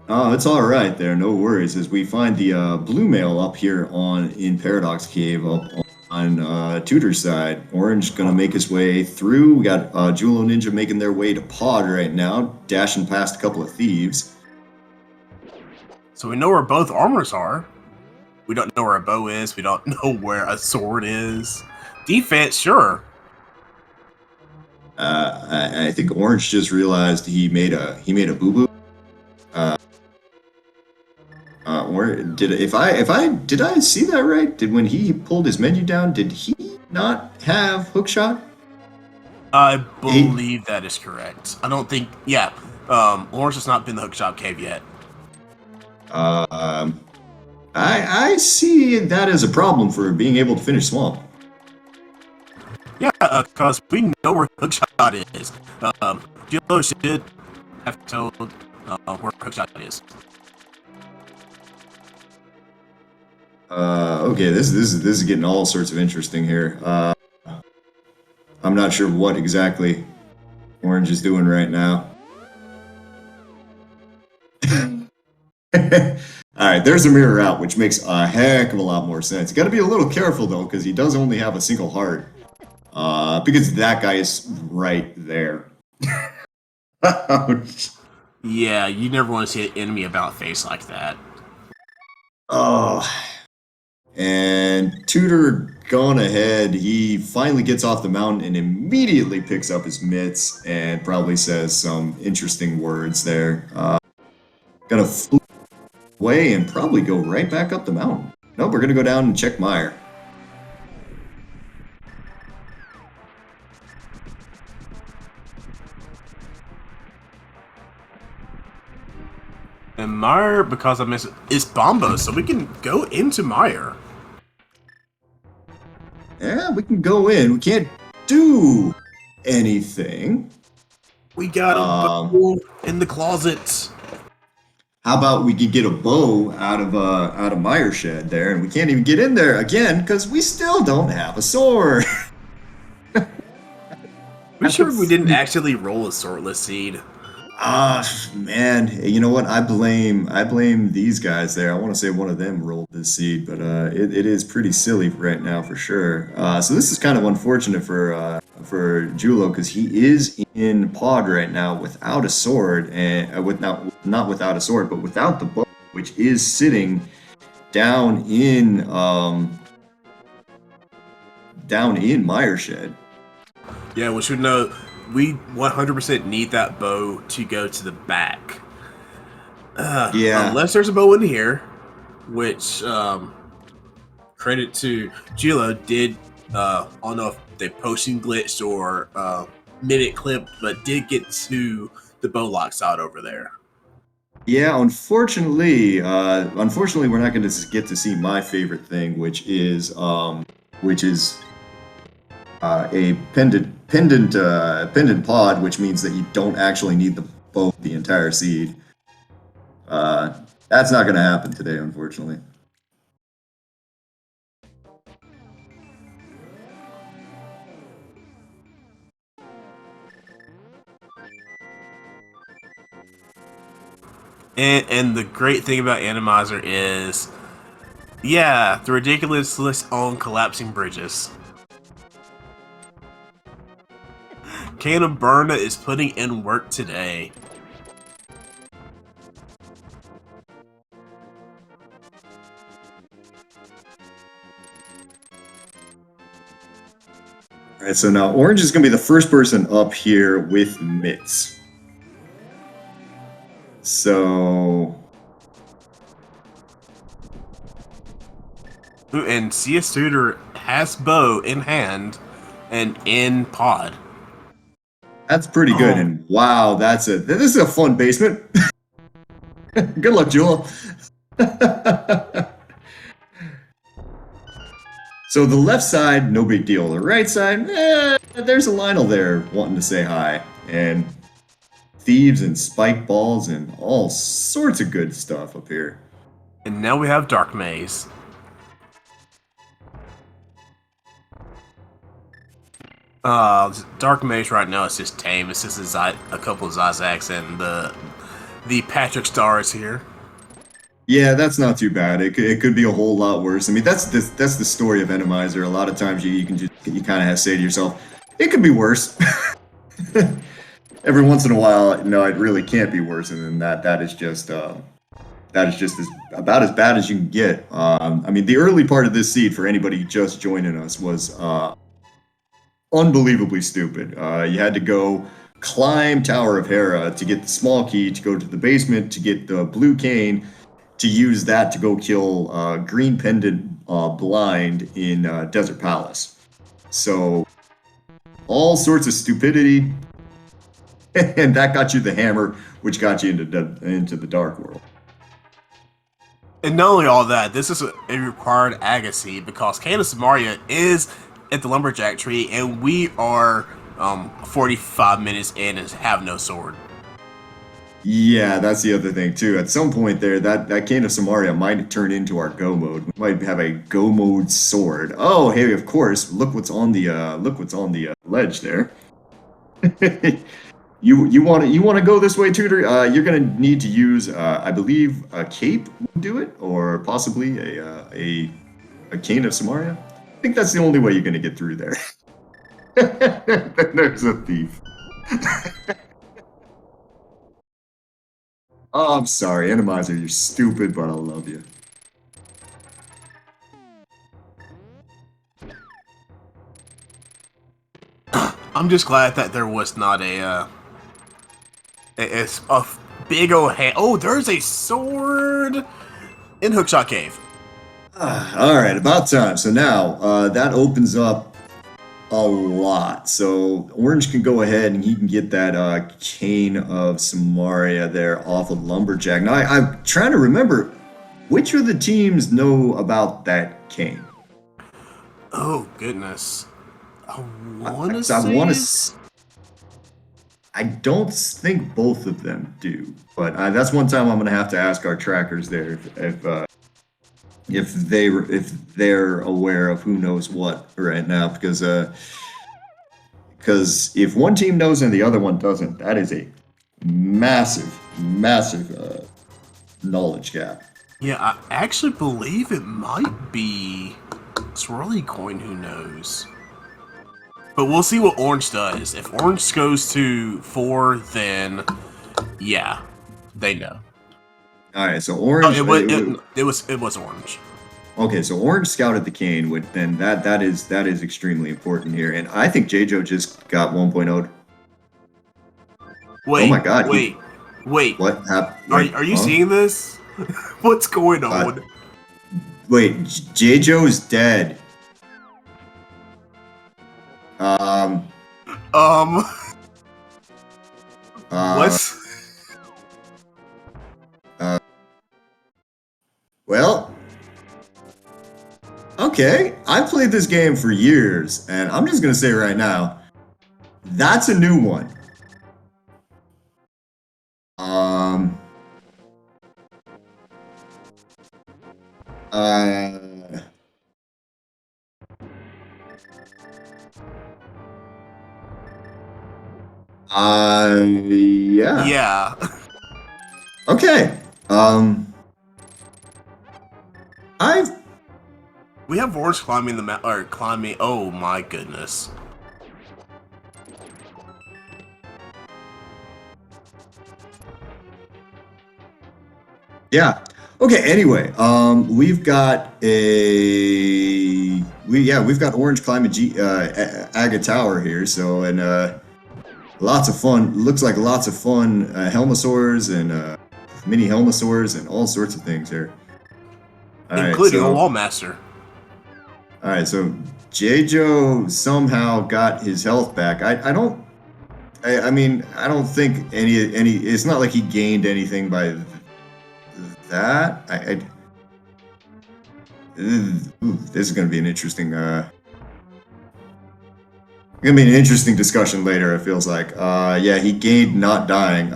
Oh, it's all right there. No worries. As we find the blue mail up here in Paradox Cave up on Tudor's side. Orange gonna make his way through. We got Julo Ninja making their way to Pod right now, dashing past a couple of thieves. So we know where both armors are. We don't know where a bow is. We don't know where a sword is. Defense, sure. I think Orange just realized he made a boo boo. Or did I see that right? Did when he pulled his menu down, did he not have hookshot? I believe that is correct. I don't think. Yeah, Orange has not been the hookshot cave yet. I see that as a problem for being able to finish Swamp. Yeah, because we know where hookshot is. Julo should have told where hookshot is. Okay, this is getting all sorts of interesting here. I'm not sure what exactly Orange is doing right now. Alright, there's a mirror out, which makes a heck of a lot more sense. You gotta be a little careful though, because he does only have a single heart. Because that guy is right there. Ouch. Yeah, you never want to see an enemy about face like that. Oh. And Tudor gone ahead. He finally gets off the mountain and immediately picks up his mitts and probably says some interesting words there. Gonna fly away and probably go right back up the mountain. Nope, we're gonna go down and check Meyer. And Meyer, because I miss it, is Bombo, so we can go into Meyer. Yeah, we can go in. We can't do anything. We got a bow in the closet. How about we could get a bow out of Meyer shed there, and we can't even get in there again because we still don't have a sword. We sure we didn't actually roll a swordless seed. Man, you know what? I blame these guys there. I want to say one of them rolled this seed, but it is pretty silly right now for sure. So this is kind of unfortunate for Julo because he is in Pod right now without a sword and not without a sword, but without the bow, which is sitting down in Meyer shed. Yeah, we should know. We 100% need that bow to go to the back. Yeah. Unless there's a bow in here, which credit to Julo did. I don't know if they potion glitched or minute clip, but did get to the bow lock side over there. Yeah, unfortunately, we're not going to get to see my favorite thing, which is a pendant pod, which means that you don't actually need the entire seed. That's not going to happen today, unfortunately. And the great thing about Randomizer is, yeah, the ridiculousness on collapsing bridges. Canberra is putting in work today. Alright, so now Orange is going to be the first person up here with mitts. So... Ooh, and CS Tutor has bow in hand and in pod. That's pretty good, and wow, this is a fun basement. Good luck, Jewel. So the left side, no big deal. The right side, there's a Lionel there wanting to say hi. And thieves and spike balls and all sorts of good stuff up here. And now we have Dark Maze. Dark Maze right now is just tame. It's just a couple of Zazaks and the Patrick Stars here. Yeah, that's not too bad. It could be a whole lot worse. I mean, that's the story of Randomizer. A lot of times you kind of have to say to yourself, it could be worse. Every once in a while, no, it really can't be worse than that. That is just about as bad as you can get. I mean, the early part of this seed for anybody just joining us was unbelievably stupid. You had to go climb Tower of Hera to get the small key, to go to the basement to get the blue cane, to use that to go kill Green Pendant Blind in Desert Palace. So, all sorts of stupidity, and that got you the hammer, which got you into the Dark World. And not only all that, this is a required Agassi because Ganon Samaria is at the Lumberjack tree, and we are 45 minutes in and have no sword. Yeah, that's the other thing too. At some point there, that Cane of Samaria might turn into our go mode. We might have a go mode sword. Oh, hey, of course. Look what's on the ledge there. You want to go this way, Tutor? You're gonna need to use, I believe, a cape will do it, or possibly a Cane of Samaria. I think that's the only way you're gonna get through there. There's a thief. Oh, I'm sorry, Randomizer, you're stupid, but I love you. I'm just glad that there was not a big old hand. Oh, there's a sword in Hookshot Cave. All right, about time. So now that opens up a lot. So Orange can go ahead and he can get that Cane of Samaria there off of Lumberjack. Now I'm trying to remember which of the teams know about that cane. Oh goodness, I don't think both of them do, but that's one time I'm gonna have to ask our trackers there if they're aware of who knows what right now, because if one team knows and the other one doesn't, that is a massive knowledge gap. Yeah, I actually believe it might be Swirly Coin. Who knows? But we'll see what Orange does. If Orange goes to 4, then yeah, they know. All right, so Orange. It was Orange. Okay, so Orange scouted the cane, then that is extremely important here, and I think JJo just got 1.0. Wait, oh my God! Wait. What happened? Are you seeing this? What's going on? Wait, JJo's dead. What? Well, okay. I played this game for years, and I'm just gonna say right now, that's a new one. Yeah. Yeah. Okay. We have Orange climbing the map, or climbing. Oh my goodness. Yeah. Okay, anyway, we've got a we've got Orange climbing Aga Tower here, so and lots of fun. Looks like lots of fun Helmosaurs and mini Helmosaurs and all sorts of things here. Including a Wall Master. All right, so J-Jo somehow got his health back. I mean, I don't think any. It's not like he gained anything by that. This is going to be an interesting. Gonna be an interesting discussion later. It feels like. Yeah, he gained not dying.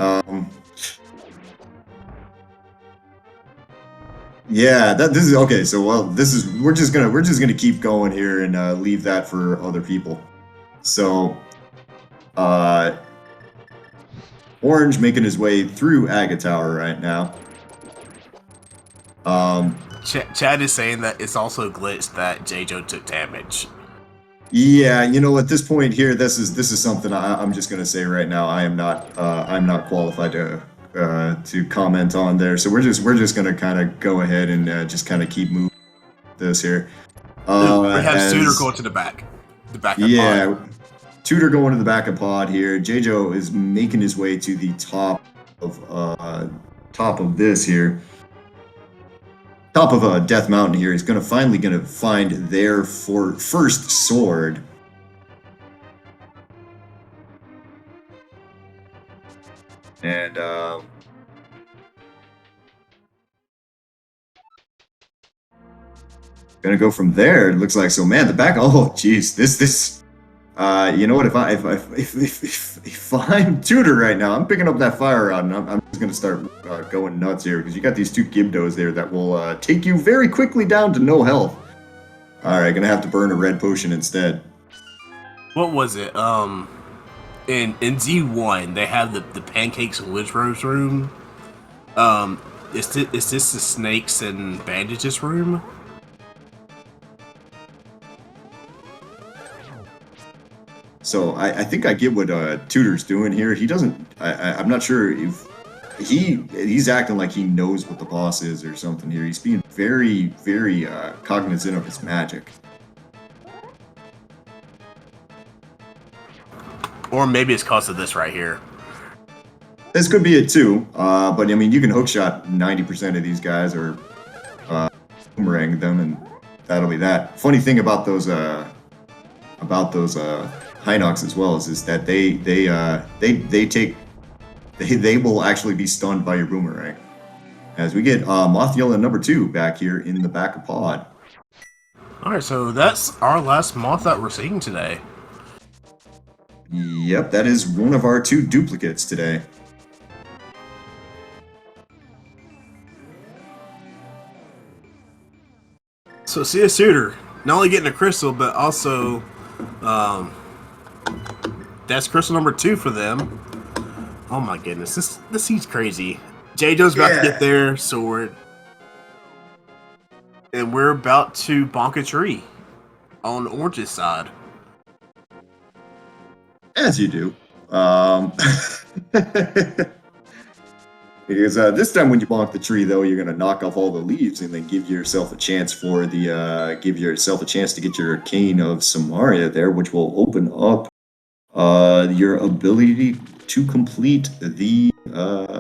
Yeah, this is okay. So we're just gonna keep going here and leave that for other people. So, Orange making his way through Aga Tower right now. Chad is saying that it's also glitched that J-Jo took damage. Yeah, you know, at this point here, this is something I'm just gonna say right now. I'm not qualified to comment on there. So we're just gonna kind of go ahead and just kind of keep moving this here. We have Suitor going to the back. Yeah, pod. Tutor going to the back of pod here. J-Jo is making his way to the top of this here. Top of Death Mountain here. He's finally gonna find their first sword. And gonna go from there. It looks like so. Man, the back. Oh, jeez, this. You know what? If I'm Tutor right now, I'm picking up that fire rod, and I'm just gonna start going nuts here because you got these two Gibdos there that will take you very quickly down to no health. All right, gonna have to burn a red potion instead. What was it? In Z1 they have the pancakes and Wizrose room. Is this the snakes and bandages room? So I think I get what Tutor's doing here. He doesn't. I'm not sure if he's acting like he knows what the boss is or something here. He's being very, very cognizant of his magic. Or maybe it's cause of this right here. This could be it too. But I mean, you can hookshot 90% of these guys or boomerang them, and that'll be that. Funny thing about those Hinox as well is that they will actually be stunned by your boomerang. As we get Mothula number 2 back here in the back of pod. Alright, so that's our last moth that we're seeing today. Yep, that is one of our 2 duplicates today. So see a Suitor, not only getting a crystal, but also that's crystal number 2 for them. Oh my goodness, this seems crazy. J-Jo's about to get their sword. And we're about to bonk a tree on Orange's side. As you do. Because this time when you bonk the tree, though, you're gonna knock off all the leaves and then give yourself a chance to get your Cane of Samaria there, which will open up your ability to complete the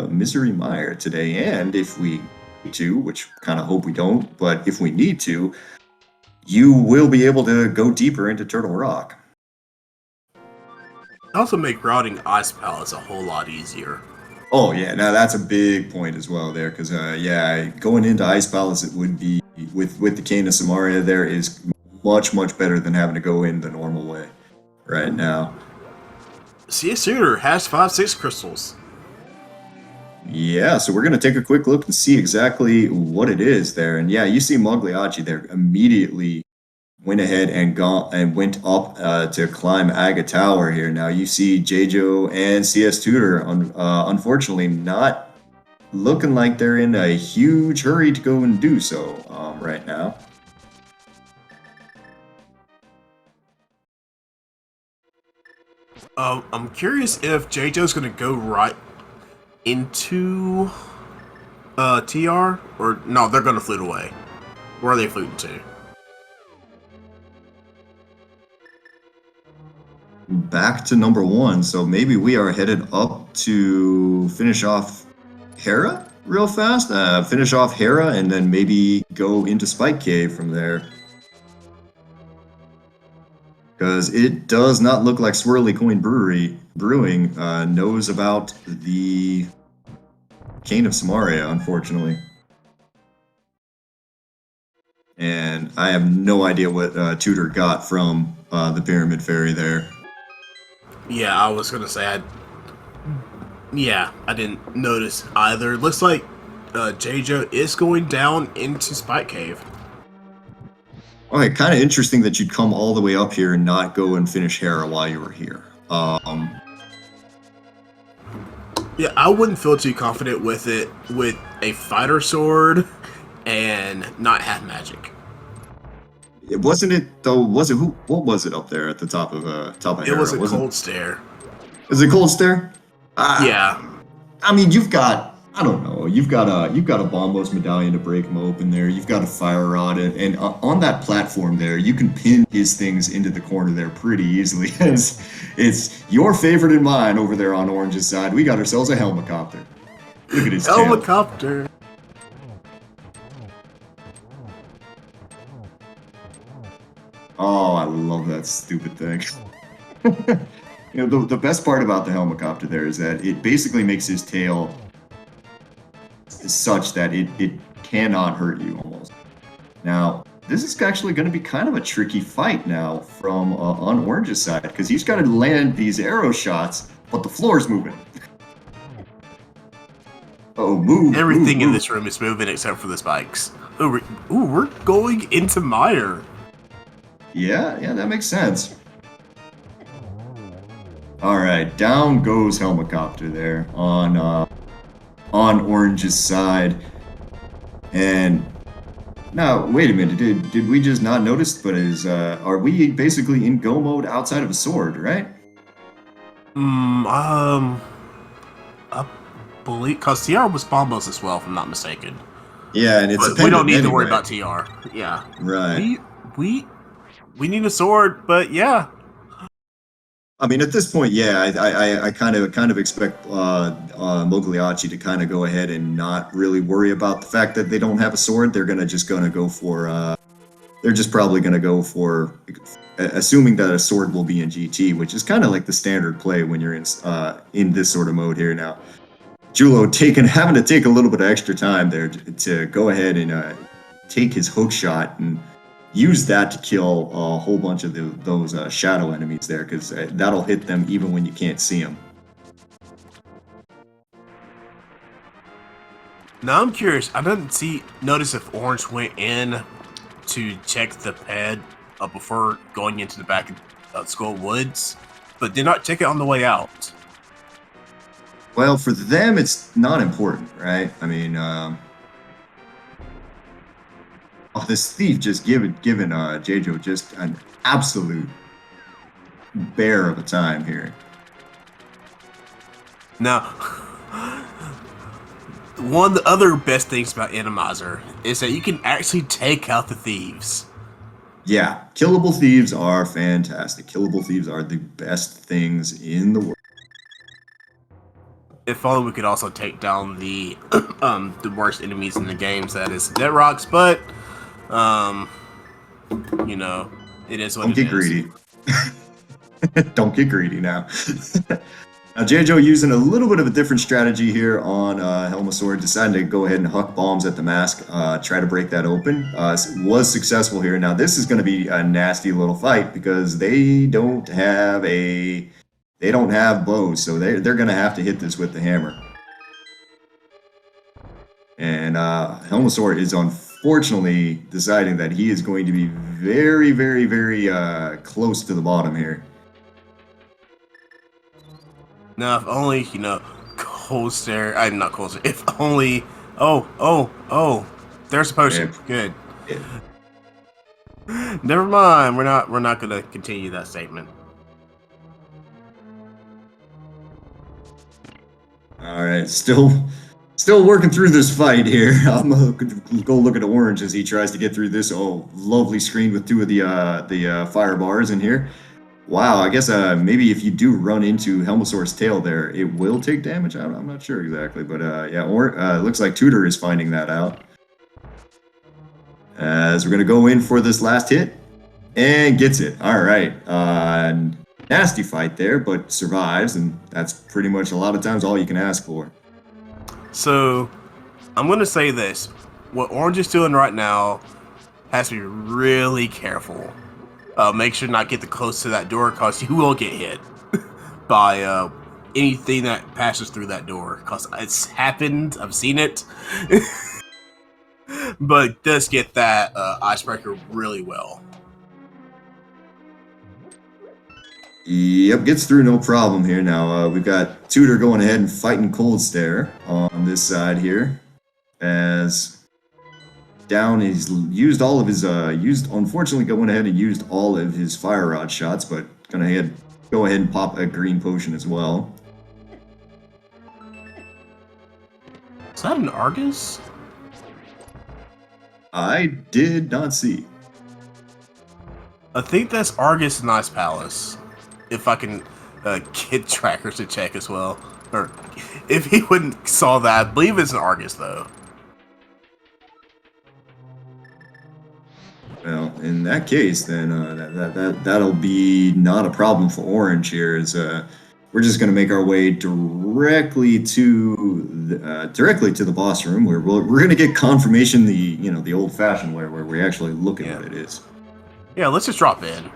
Misery Mire today. And if we need to, which kind of hope we don't, but if we need to, you will be able to go deeper into Turtle Rock. Also make routing Ice Palace a whole lot easier. Oh yeah, now that's a big point as well there, because yeah, going into Ice Palace, it would be with the Cane of Samaria there is much better than having to go in the normal way right now. See a Suitor has 5-6 crystals. Yeah, so we're gonna take a quick look and see exactly what it is there, and yeah, you see Mogliacci there immediately went ahead and went up to climb Aga Tower here. Now you see J-Jo and CS Tutor unfortunately not looking like they're in a huge hurry to go and do so right now. I'm curious if J-Jo's gonna go right into TR, or no, they're gonna flute away. Where are they fluting to? back to number 1. So maybe we are headed up to finish off Hera real fast. Finish off Hera and then maybe go into Spike Cave from there. Because it does not look like Swirly Coin Brewing knows about the Cane of Samaria, unfortunately. And I have no idea what Tudor got from the Pyramid Fairy there. Yeah, I was gonna say I didn't notice either. Looks like JoJo is going down into Spike Cave. Okay, kind of interesting that you'd come all the way up here and not go and finish Hera while you were here. Yeah, I wouldn't feel too confident with it with a fighter sword and not have magic. It wasn't it though. Was it who? What was it up there at the top of Hera? It was a cold stare. Is it cold stare? Yeah. I mean, you've got. I don't know. You've got a Bombos medallion to break him open there. You've got a fire rod, and on that platform there, you can pin his things into the corner there pretty easily. It's your favorite and mine over there on Orange's side. We got ourselves a helicopter. Look at his tail. Helicopter. Oh, I love that stupid thing. You know, the best part about the helicopter there is that it basically makes his tail such that it cannot hurt you almost. Now, this is actually going to be kind of a tricky fight now from on Orange's side, because he's got to land these arrow shots, but the floor's moving. Oh, move! Everything move. in this room is moving except for the spikes. Ooh, we're going into Mire. Yeah, that makes sense. All right, down goes helicopter there on Orange's side. And now, wait a minute, did we just not notice? But are we basically in go mode outside of a sword, right? I believe because TR was Bombos as well, if I'm not mistaken. Yeah, and it's we don't need to worry anyway. about TR. Yeah, Right. We need a sword, but yeah. I mean, at this point, yeah, I kind of expect Mogliacci to kind of go ahead and not really worry about the fact that they don't have a sword. They're just gonna go for they're just probably gonna go for assuming that a sword will be in GT, which is kind of like the standard play when you're in this sort of mode here now. Julo having to take a little bit of extra time there to go ahead and take his hook shot and use that to kill a whole bunch of those shadow enemies there, because that'll hit them even when you can't see them. Now I'm curious. I didn't notice if Orange went in to check the pad before going into the back of Skull Woods, but did not check it on the way out. Well, for them, it's not important, right? I mean, this thief just given Jejo just an absolute bear of a time here. Now, one of the other best things about Randomizer is that you can actually take out the thieves. Yeah, killable thieves are fantastic. Killable thieves are the best things in the world. If only we could also take down the worst enemies in the games, that is Dead Rocks, but you know, it is what it is. Don't get greedy. Don't get greedy now. Now, Jejo using a little bit of a different strategy here on Helmasaur, decided to go ahead and huck bombs at the mask, try to break that open. Was successful here. Now, this is going to be a nasty little fight because they don't have bows, so they're going to have to hit this with the hammer. And Helmasaur is unfortunately deciding that he is going to be very, very, very close to the bottom here. Now, if only, Cold Stare, I'm not Cold Stare, if only, oh, there's a potion, good. Yeah. Never mind, we're not gonna continue that statement. Alright, still working through this fight here. I'm gonna go look at Orange as he tries to get through this lovely screen with two of the fire bars in here. Wow, I guess maybe if you do run into Helmosaur's tail there, it will take damage. I'm not sure exactly, but yeah, or looks like Tudor is finding that out. As we're gonna go in for this last hit, and gets it. All right, nasty fight there, but survives, and that's pretty much a lot of times all you can ask for. So, I'm gonna say this: what Orange is doing right now has to be really careful. Make sure not get too close to that door, cause you will get hit by anything that passes through that door. Cause it's happened. I've seen it. But it does get that icebreaker really well. Yep, gets through no problem here. Now we've got Tudor going ahead and fighting Cold Stare on this side here, as down he's used all of his unfortunately going ahead and used all of his fire rod shots, but gonna go ahead and pop a green potion as well. Is that an Argus? I did not see. I think that's Argus and Ice Palace. If I can get trackers to check as well. Or if he wouldn't saw that, I believe it's an Argus though. Well, in that case, then that'll be not a problem for Orange here. Is we're just going to make our way directly to the boss room, where we're going to get confirmation the old-fashioned way, where we actually look at what it is. Yeah, let's just drop in.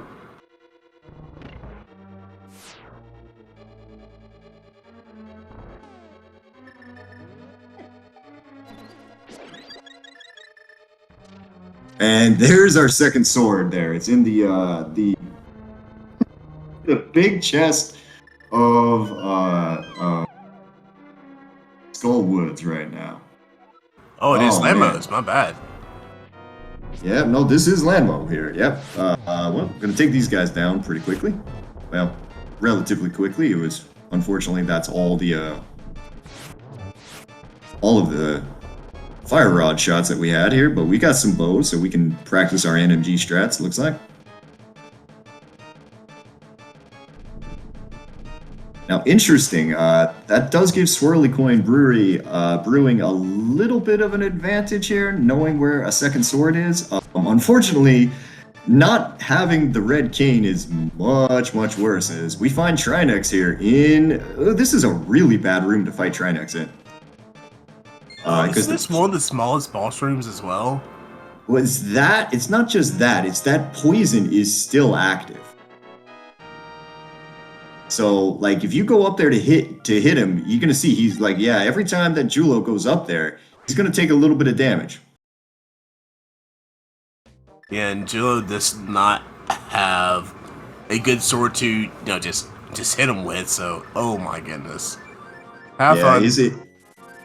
And there's our second sword. There, it's in the big chest of Skull Woods right now. Oh, it is Lambos. My bad. Yeah, no, this is Landmo here. Yep. Well, I'm gonna take these guys down pretty quickly. Well, relatively quickly. It was unfortunately that's all of the fire rod shots that we had here, but we got some bows, so we can practice our NMG strats, looks like. Now, interesting, that does give Swirly Coin Brewing a little bit of an advantage here, knowing where a second sword is. Unfortunately, not having the red cane is much, much worse, as we find Trinex here in... this is a really bad room to fight Trinex in. Is this one of the smallest boss rooms as well? It's not just that, it's that poison is still active. So, like, if you go up there to hit him, you're gonna see he's like, yeah, every time that Julo goes up there, he's gonna take a little bit of damage. Yeah, and Julo does not have a good sword to, just hit him with, so, oh my goodness. Have fun.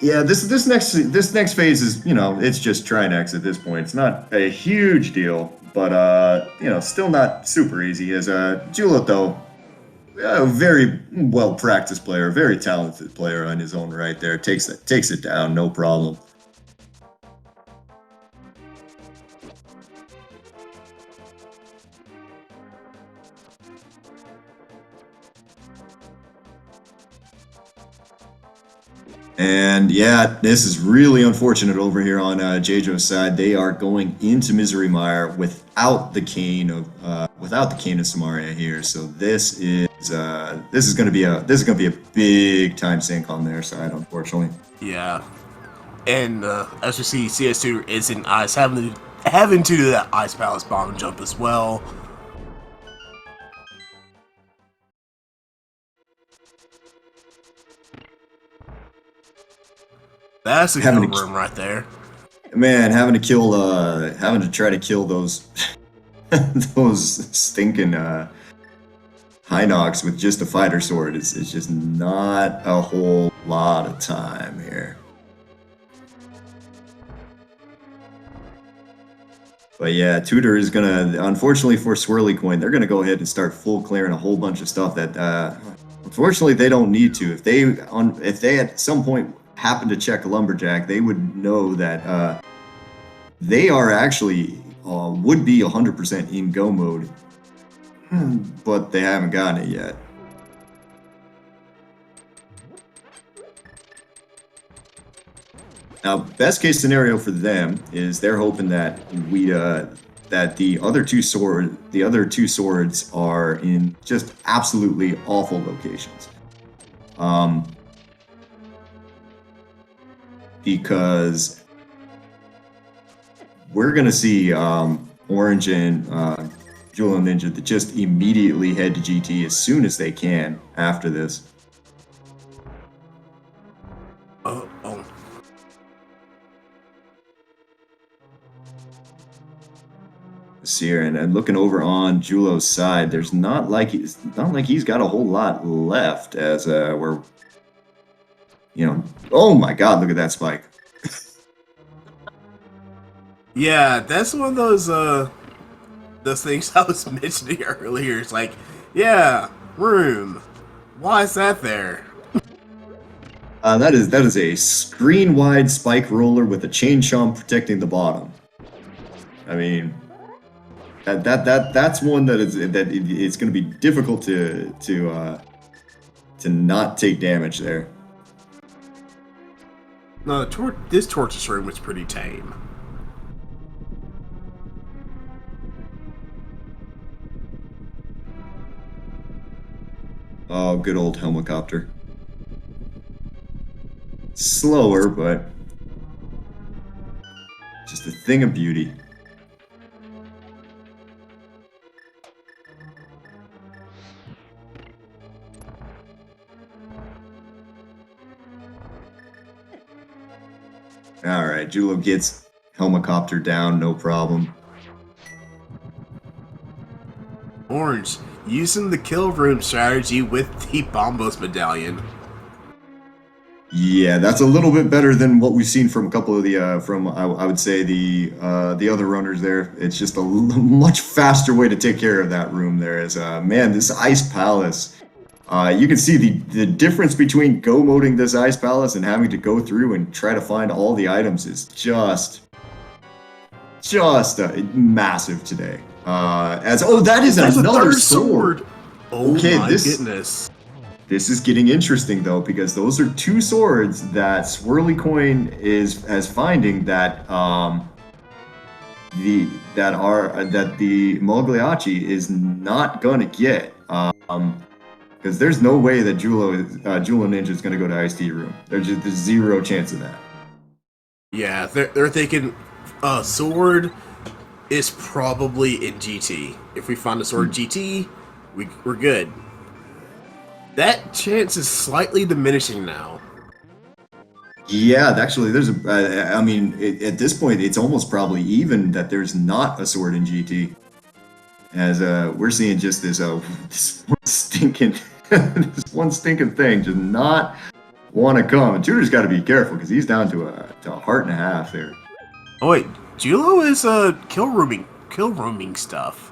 Yeah, this next phase is, it's just Trinex at this point. It's not a huge deal, but still not super easy. As Julo, though, a very well practiced player, a very talented player on his own right there, takes it down, no problem. And yeah, this is really unfortunate over here on Jejo's side. They are going into Misery Mire without the cane of Samaria here. So this is going to be a big time sink on their side, unfortunately. Yeah, and as we see, CS2 is in ice, having to do that Ice Palace bomb jump as well. That's a good room right there. Man, having to try to kill those those stinking Hinox with just a fighter sword is just not a whole lot of time here. But yeah, Tudor is gonna, unfortunately for Swirly Coin, they're gonna go ahead and start full clearing a whole bunch of stuff that unfortunately they don't need to. If they at some point happen to check a Lumberjack, they would know that they are actually would be 100% in go mode but they haven't gotten it yet. Now, best case scenario for them is they're hoping that that the other two swords are in just absolutely awful locations. Because we're gonna see Orange and Jewel and Ninja that just immediately head to GT as soon as they can after this. Oh. Here and looking over on Julo's side, there's not like he's got a whole lot left as we're, you know, oh my god, look at that spike. Yeah, that's one of those things I was mentioning earlier. It's like, yeah, room. Why is that there? That is a screen wide spike roller with a chain chomp protecting the bottom. I mean, that's one that it's going to be difficult to not take damage there. No, this Tortoise room was pretty tame. Oh, good old helicopter. Slower, but just a thing of beauty. Alright, Julo gets helicopter down, no problem. Orange, using the kill room strategy with the Bombos medallion. Yeah, that's a little bit better than what we've seen from a couple of the I would say the other runners there. It's just a much faster way to take care of that room there. As man, this Ice Palace, you can see the difference between go moding this Ice Palace and having to go through and try to find all the items is just massive today. That is another sword. Oh okay, my goodness. This is getting interesting though, because those are two swords that Swirly Coin is finding that the Mogliacci is not gonna get. Because there's no way that Jewel Ninja is gonna go to Ice Tea Room. There's zero chance of that. Yeah, they're thinking sword is probably in GT. If we find a sword in GT, we're good. That chance is slightly diminishing now. Yeah, actually, there's I mean, at this point, it's almost probably even that there's not a sword in GT. As we're seeing just this one stinking thing just not want to come. And Tudor's got to be careful because he's down to a heart and a half there. Oh wait, Julo is kill rooming stuff.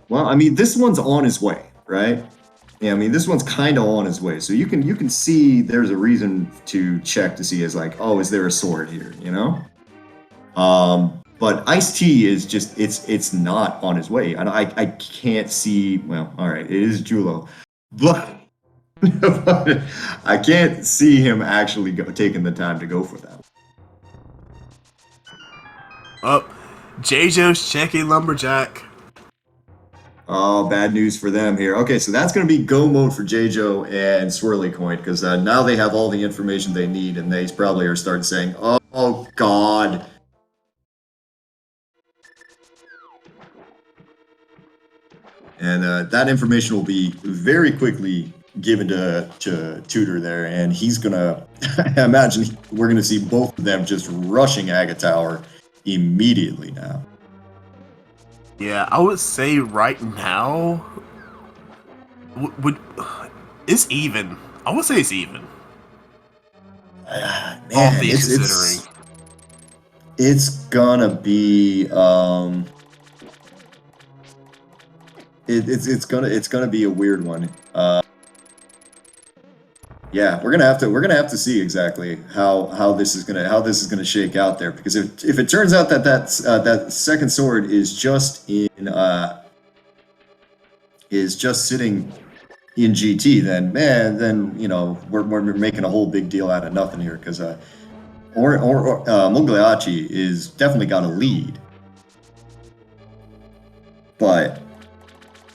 Well, I mean, this one's on his way, right? Yeah, I mean, this one's kind of on his way, so you can see there's a reason to check to see as like, oh, is there a sword here? You know. But Ice-T is just it's not on his way, and I can't see. Well, all right, it is Julo, but I can't see him actually taking the time to go for that. Oh, J-Jo's checking Lumberjack. Oh, bad news for them here. Okay, so that's going to be go mode for J-Jo and Swirly Coin, because now they have all the information they need, and they probably are starting saying, oh god. And that information will be very quickly given to Tudor there, and he's going to, I imagine we're going to see both of them just rushing Aga Tower immediately now. Yeah, I would say right now, it's even. I would say it's even. Man, all things considering, it's gonna be it's gonna be a weird one. Yeah, we're gonna have to see exactly how this is gonna shake out there, because if it turns out that that second sword is just in is just sitting in GT, then we're making a whole big deal out of nothing here, because Mogliacci is definitely got a lead, but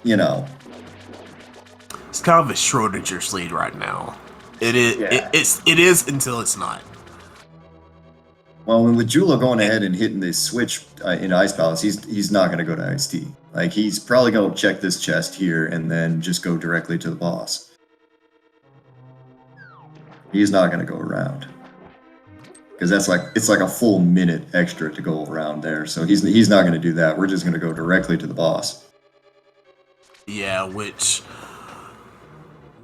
it's kind of a Schrodinger's lead right now. It is. Yeah. It is until it's not. Well, with Jula going ahead and hitting this switch in Ice Palace, he's not going to go to Ice T. Like, he's probably going to check this chest here and then just go directly to the boss. He's not going to go around, because it's like a full minute extra to go around there. So he's not going to do that. We're just going to go directly to the boss. Yeah, which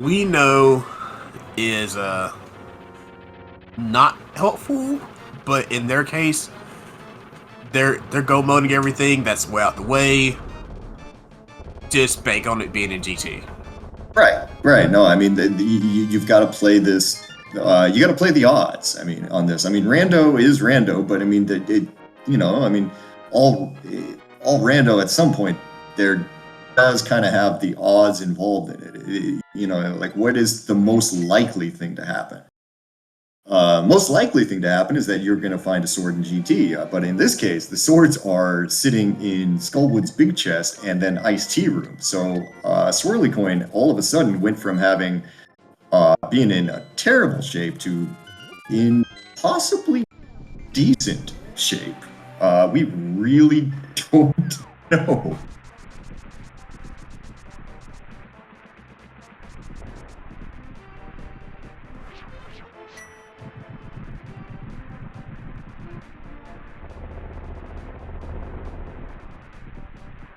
we know is not helpful. But in their case, they're go moding everything. That's way out the way. Just bank on it being in GT. Right. No, I mean, you've got to play this. You got to play the odds. I mean, on this. I mean, Rando is Rando, but I mean, all Rando at some point there does kind of have the odds involved in it. Like, what is the most likely thing to happen? Most likely thing to happen is that you're going to find a sword in GT, but in this case, the swords are sitting in Skullwood's big chest and then Ice Tea room. So Swirly Coin all of a sudden went from having being in a terrible shape to in possibly decent shape. We really don't know.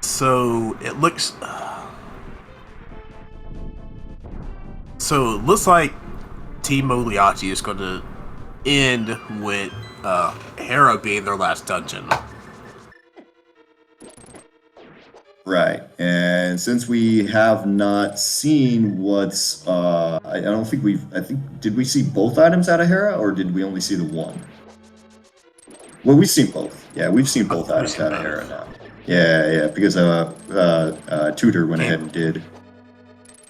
So it looks. So it looks like Team Mogliacci is going to end with Hera being their last dungeon. Right, and since we have not seen what's, I don't think did we see both items out of Hera, or did we only see the one? Well, we've seen both. Yeah, we've seen both items out of Hera now. Yeah, because Tudor went ahead and did.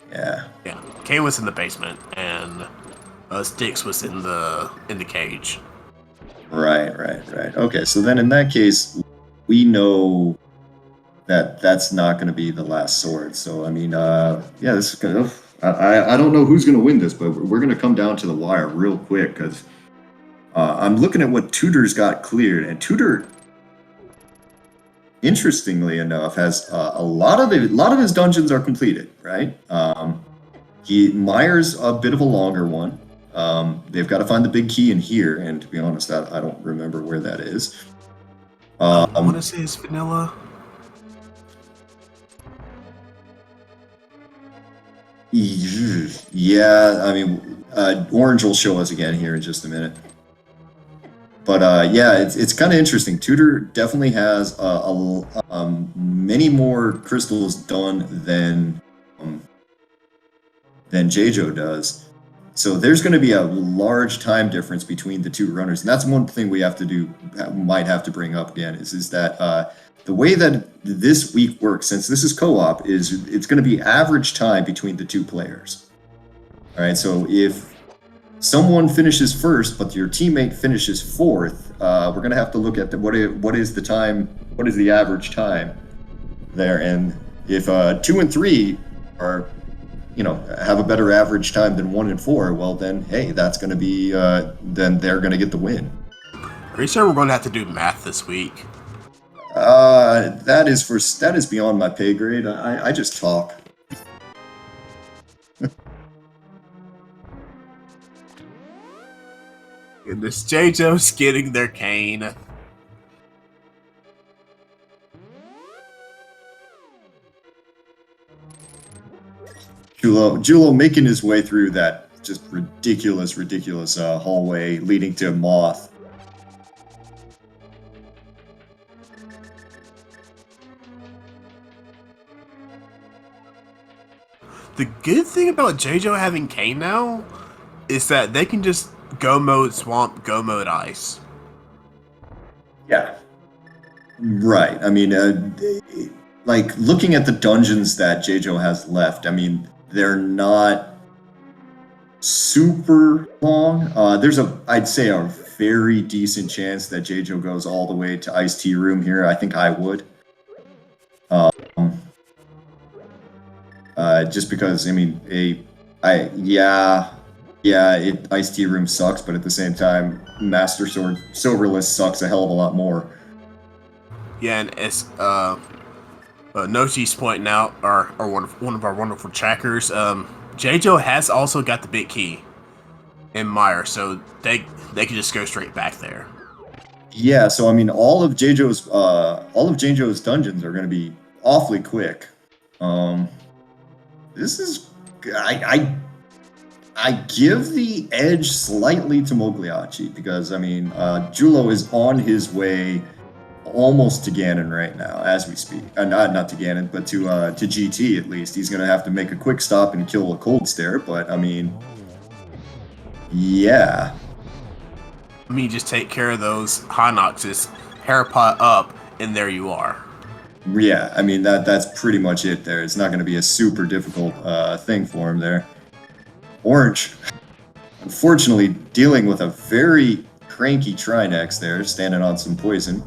Yeah. Yeah, Kane was in the basement, and Styx was in the cage. Right. Okay, so then in that case, we know that that's not going to be the last sword. So I mean, this is gonna. I don't know who's going to win this, but we're going to come down to the wire real quick, because I'm looking at what Tudor's got cleared, and Tudor, interestingly enough, has a lot of his dungeons are completed. Right. Myers a bit of a longer one. They've got to find the big key in here, and to be honest, I don't remember where that is. I want to say it's vanilla. Yeah, I mean, Orange will show us again here in just a minute. But it's kind of interesting. Tudor definitely has many more crystals done than Jejo does. So there's going to be a large time difference between the two runners, and that's one thing we might have to bring up again is that the way that this week works, since this is co-op, is it's going to be average time between the two players. All right, so if someone finishes first, but your teammate finishes fourth, we're going to have to look at what is the average time there, and if 2 and 3 are have a better average time than 1 and 4, well then, hey, that's going to be then they're going to get the win. Are you sure we're going to have to do math this week? That is beyond my pay grade. I just talk. Goodness, JoJo's getting their cane. Julo making his way through that just ridiculous hallway leading to Moth. The good thing about JoJo having Kane now is that they can just go mode swamp, go mode ice. Yeah. Right. I mean, like looking at the dungeons that JoJo has left, I mean, they're not super long. I'd say a very decent chance that JoJo goes all the way to Iced Tea Room here. I think I would. Just because, I mean, Iced Tea Room sucks, but at the same time, Master Sword Silverless sucks a hell of a lot more. Yeah, and as Nochi's pointing out, or one of our wonderful trackers, JoJo has also got the big key in Meyer, so they can just go straight back there. Yeah, so I mean, all of JoJo's dungeons are going to be awfully quick. This is I give the edge slightly to Mogliacci because I mean, Julo is on his way almost to Ganon right now as we speak. Not to Ganon, but to GT at least. He's going to have to make a quick stop and kill a cold stare, but I mean, yeah. I mean, just take care of those high noxes, Hera pot up, and there you are. Yeah, I mean, that's pretty much it there. It's not going to be a super difficult thing for him there. Orange, unfortunately, dealing with a very cranky Trinex there, standing on some poison.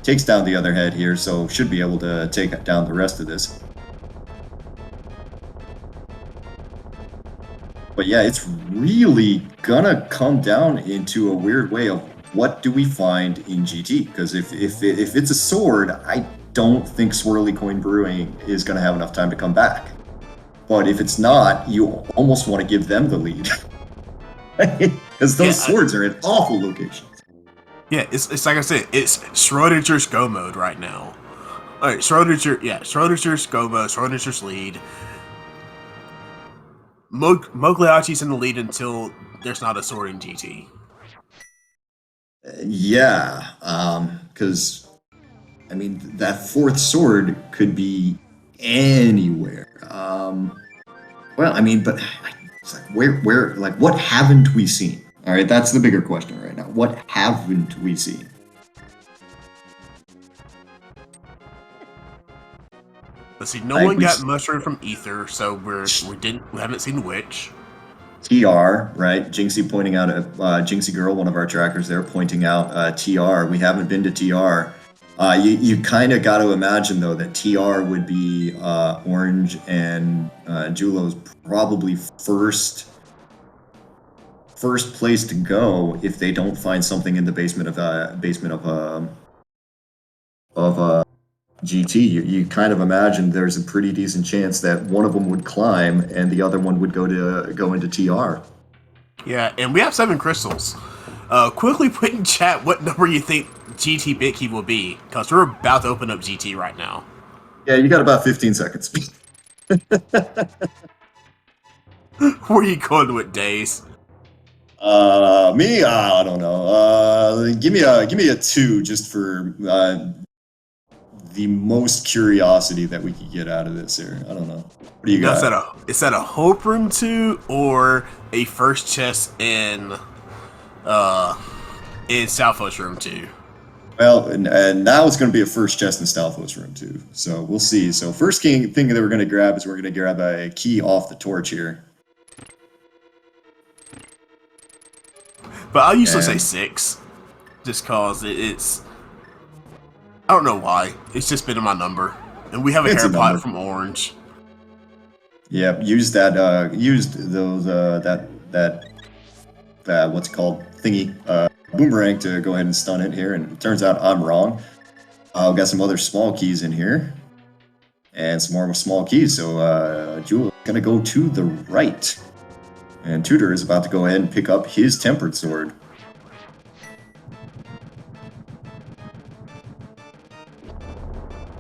Takes down the other head here, so should be able to take down the rest of this. But yeah, it's really gonna come down into a weird way of what do we find in GT? Because if it's a sword, I don't think Swirly Coin Brewing is gonna have enough time to come back. But if it's not, you almost want to give them the lead. Because those swords are in awful locations. Yeah, it's like I said, it's Schrodinger's go mode right now. Alright, Schrodinger's go mode, Schrodinger's lead. Mogliacci's in the lead until there's not a sword in GT. Yeah, because, I mean, that fourth sword could be anywhere. Well, I mean, but it's like, what haven't we seen? All right, that's the bigger question right now. What haven't we seen? Let's see. No one got mushroom from Ether, so we haven't seen Witch. TR, right? Jinxie pointing out Jinxie Girl, one of our trackers there, pointing out TR. We haven't been to TR. You kind of got to imagine though that TR would be Orange and Julo's probably first place to go if they don't find something in the basement of GT. You kind of imagine there's a pretty decent chance that one of them would climb and the other one would go into TR. Yeah, and we have 7 crystals. Quickly put in chat what number you think GT Bitkey will be, because we're about to open up GT right now. Yeah, you got about 15 seconds. Where are you going with days? Me? I don't know. Give me a 2 just for the most curiosity that we could get out of this here. I don't know. What do you got? Is that a Hope Room 2 or a first chest in Southwest Room 2? Well, and now it's going to be a first chest in Southwest Room 2. So we'll see. So first thing that we're going to grab is we're going to grab a key off the torch here. But I'll usually say 6, just cause it's. I don't know why. It's just been in my number, and we have a hair pot from Orange. Yeah, used those what's it called, thingy, boomerang to go ahead and stun it here, and it turns out I'm wrong. I've got some other small keys in here, and some more small keys. So Jewel gonna go to the right. And Tudor is about to go ahead and pick up his Tempered Sword.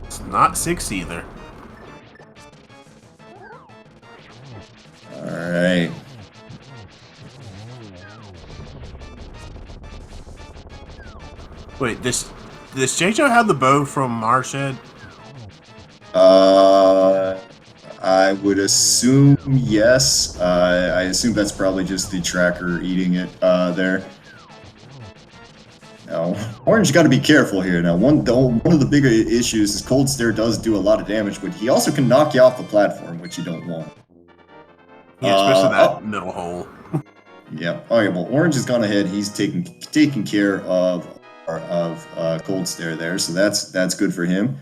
It's not 6 either. Alright. Wait, does JoJo have the bow from Marshed? I would assume yes. I assume that's probably just the tracker eating it there. Now, Orange got to be careful here. Now, one of the bigger issues is Cold Stare does do a lot of damage, but he also can knock you off the platform, which you don't want. Yeah, especially that middle hole. Yeah. All right. Well, Orange has gone ahead. He's taking care of Cold Stare there, so that's good for him.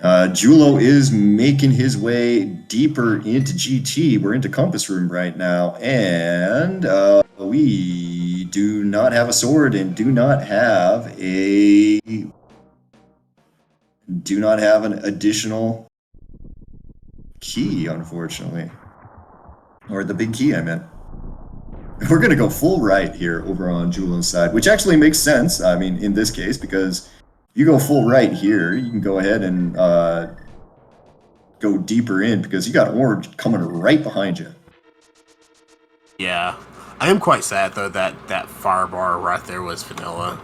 Julo is making his way deeper into GT. We're into Compass Room right now, and we do not have a sword and do not have an additional key, unfortunately. Or the big key, I meant. We're going to go full right here over on Julo's side, which actually makes sense, I mean, in this case, because you go full right here, you can go ahead and go deeper in, because you got Orange coming right behind you. Yeah. I am quite sad, though, that fire bar right there was vanilla.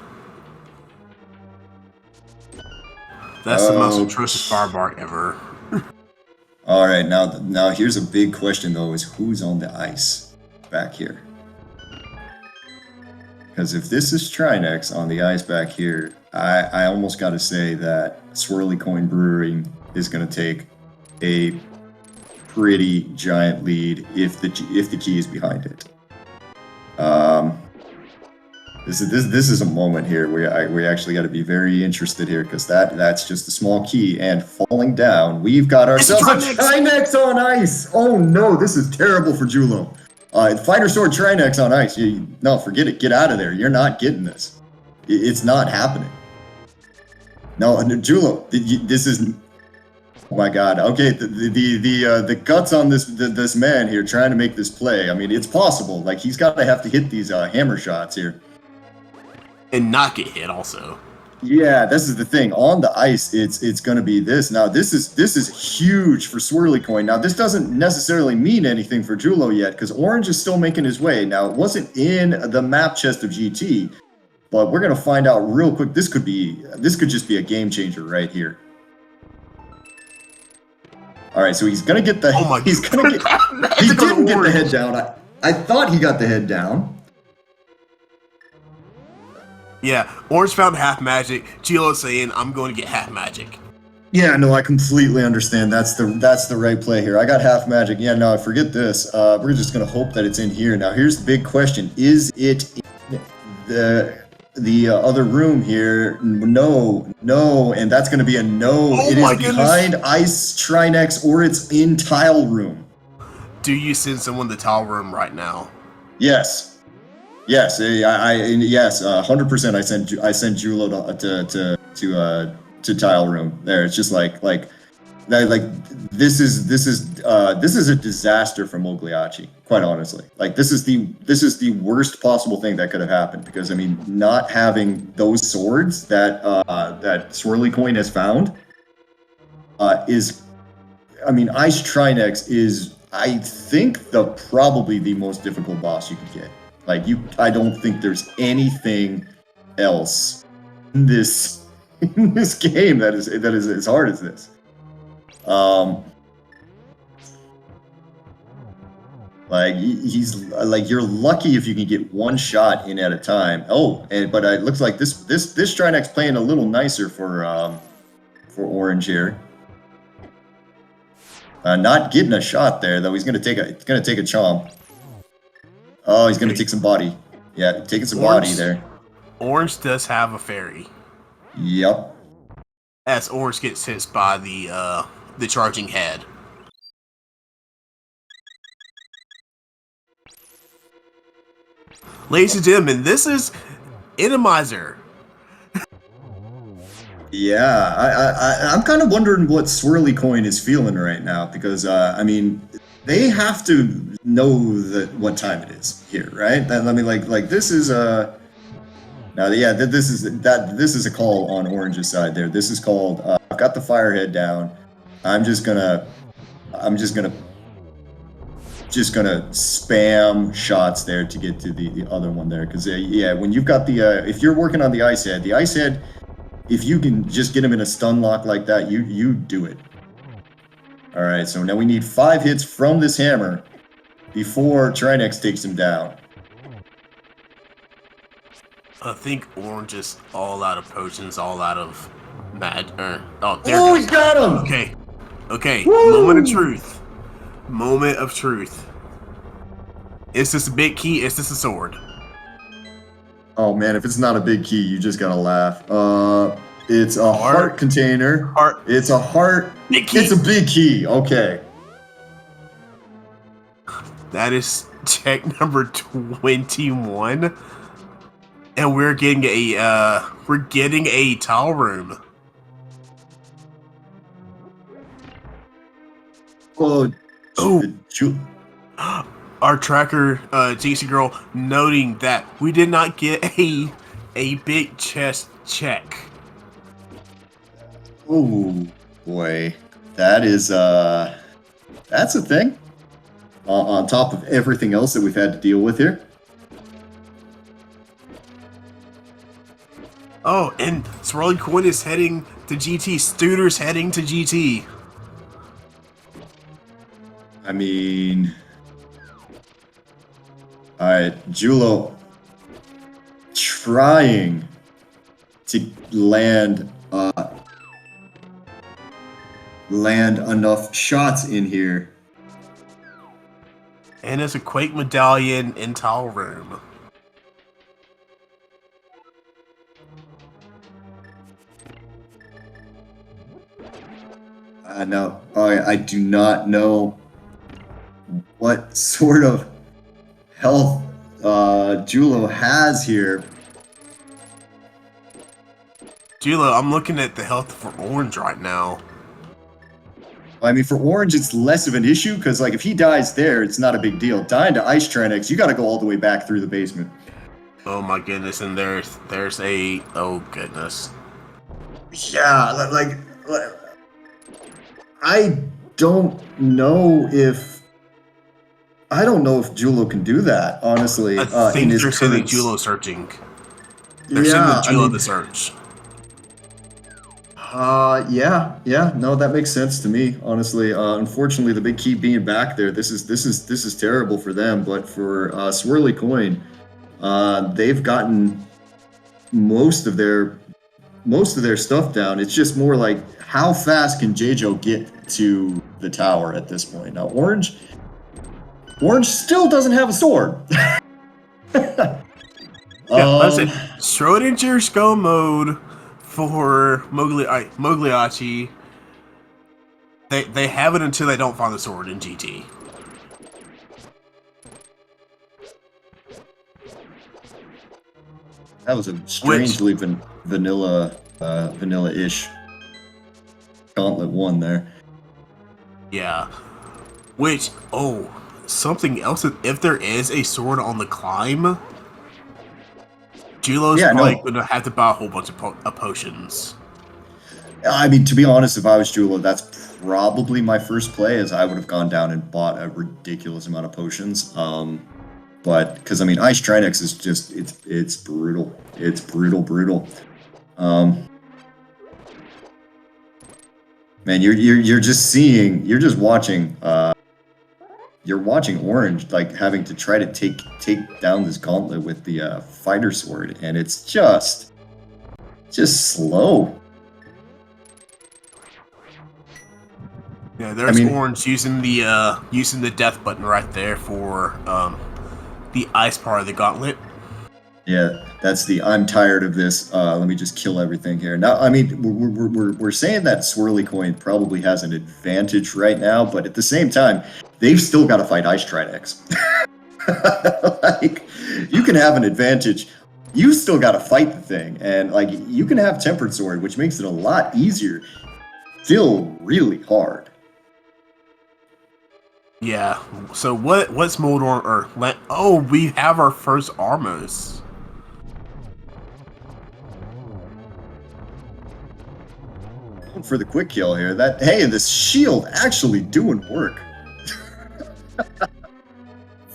That's the most atrocious fire bar ever. All right, now here's a big question, though, is who's on the ice back here? Because if this is Trinex on the ice back here, I almost got to say that Swirly Coin Brewing is going to take a pretty giant lead if the key is behind it. This is a moment here where we actually got to be very interested here, because that's just a small key, and falling down, we've got ourselves a Trinex on ice. Oh no, this is terrible for Julo. Fighter Sword Trinex on ice. No, forget it. Get out of there. You're not getting this. It's not happening. No, Julo, this is. Oh my God. Okay, the guts on this man here trying to make this play. I mean, it's possible. Like, he's got to have to hit these hammer shots here. And not get hit also. Yeah, this is the thing. On the ice, it's going to be this. Now, this is huge for Swirly Coin. Now, this doesn't necessarily mean anything for Julo yet, because Orange is still making his way. Now, it wasn't in the map chest of GT, but we're going to find out real quick. This could just be a game changer right here. All right, so he's going to get the. Oh my! He's going to get. He didn't get the head down. I thought he got the head down. Yeah, Orange found half magic. Julo saying, "I'm going to get half magic." Yeah, no, I completely understand. That's the right play here. I got half magic. Yeah, no, forget this. We're just gonna hope that it's in here. Now, here's the big question: is it in the other room here? No, and that's gonna be a no. Oh it my is behind Ice Trinex, or it's in Tile Room. Do you send someone to Tile Room right now? Yes. Yes, yes, 100%. I sent Julo to Tile Room. There, it's just like this is a disaster for Mogliacci. Quite honestly, like this is the worst possible thing that could have happened, because I mean, not having those swords that Swirly Coin has found is, I mean, Ice Trinex is, I think, probably the most difficult boss you could get. Like, I don't think there's anything else in this game that is as hard as this. Like, he's like, you're lucky if you can get one shot in at a time. Oh, but it looks like this Trinex playing a little nicer for Orange here. Not getting a shot there though. He's gonna take a chomp. Oh, he's gonna take some body. Yeah, taking some body there. Orange does have a fairy. Yep. As Orange gets hit by the charging head. Ladies and gentlemen, this is Randomizer. Yeah, I'm kind of wondering what Swirly Coin is feeling right now, because I mean, they have to know what time it is here, right? I mean, like this is now, yeah, this is a call on Orange's side there. This is called. I've got the firehead down. I'm just gonna spam shots there to get to the other one there, because yeah, when you've got the if you're working on the ice head, if you can just get him in a stun lock like that, you do it. All right, so now we need 5 hits from this hammer before Trinex takes him down. I think orange is all out of potions, all out of oh, there Oh, it he goes. got him! Okay. Okay. Moment of Woo! truth. Moment of truth. Is this a big key? Is this a sword? Oh man, if it's not a big key, you just gotta laugh. It's a heart Heart. container. Heart. It's a heart. Big key. It's a big key. Okay. That is check number 21. And we're getting a towel room. Oh, Oh, Ju- our tracker, JC girl, noting that we did not get a big chest check. oh boy, that is that's a thing. On top of everything else that we've had to deal with here. Oh, and Swirly Coin is heading to GT. Studer's heading to GT. I mean, all right, Julo trying to land enough shots in here. And there's a Quake medallion in towel room. No, I do not know what sort of health Julo has here. Julo, I'm looking at the health for orange right now. I mean, for orange, it's less of an issue because, like, if he dies there, it's not a big deal. Dying to Ice Trinex, you got to go all the way back through the basement. Oh my goodness, and there's a oh goodness. Yeah, like I don't know if Julo can do that, honestly. I In think his they're sending current... Julo searching. They're Yeah, sending Julo I mean, the search. yeah, no, that makes sense to me, honestly. Unfortunately, the big key being back there, this is terrible for them. But for Swirly Coin, they've gotten most of their stuff down. It's just more like how fast can JJo get to the tower at this point. Now, Orange still doesn't have a sword. Yeah, let's say Schrodinger's go mode for Mogliacci. They have it until they don't find the sword in GT. That was a strangely vanilla-ish Gauntlet 1 there. Yeah. Which, oh, something else. If there is a sword on the climb, Julo's probably going to have to buy a whole bunch of potions. I mean, to be honest, if I was Julo, that's probably my first play, as I would have gone down and bought a ridiculous amount of potions. But because I mean, Ice Trinex is just it's brutal. It's brutal. Man, you're just watching. You're watching Orange like having to try to take down this gauntlet with the fighter sword, and it's just slow. Yeah, there's Orange using the death button right there for the ice part of the gauntlet. Yeah, that's the I'm tired of this. Let me just kill everything here. Now, I mean, we're saying that Swirly Coin probably has an advantage right now, but at the same time, they've still got to fight Ice Trinex. Like, you can have an advantage. You still got to fight the thing, and like you can have Tempered Sword, which makes it a lot easier. Still really hard. Yeah. So what's Moldor or oh, we have our first Armos. For the quick kill here, hey, this shield actually doing work.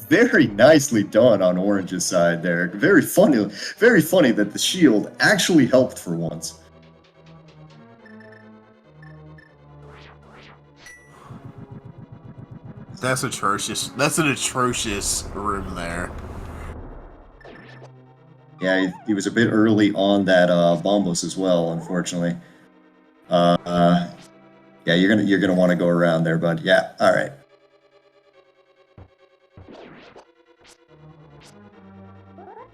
Very nicely done on Orange's side there. Very funny that the shield actually helped for once. That's atrocious. That's an atrocious room there. Yeah, he was a bit early on that Bombos as well, unfortunately. Yeah, you're gonna want to go around there, bud. Yeah, all right.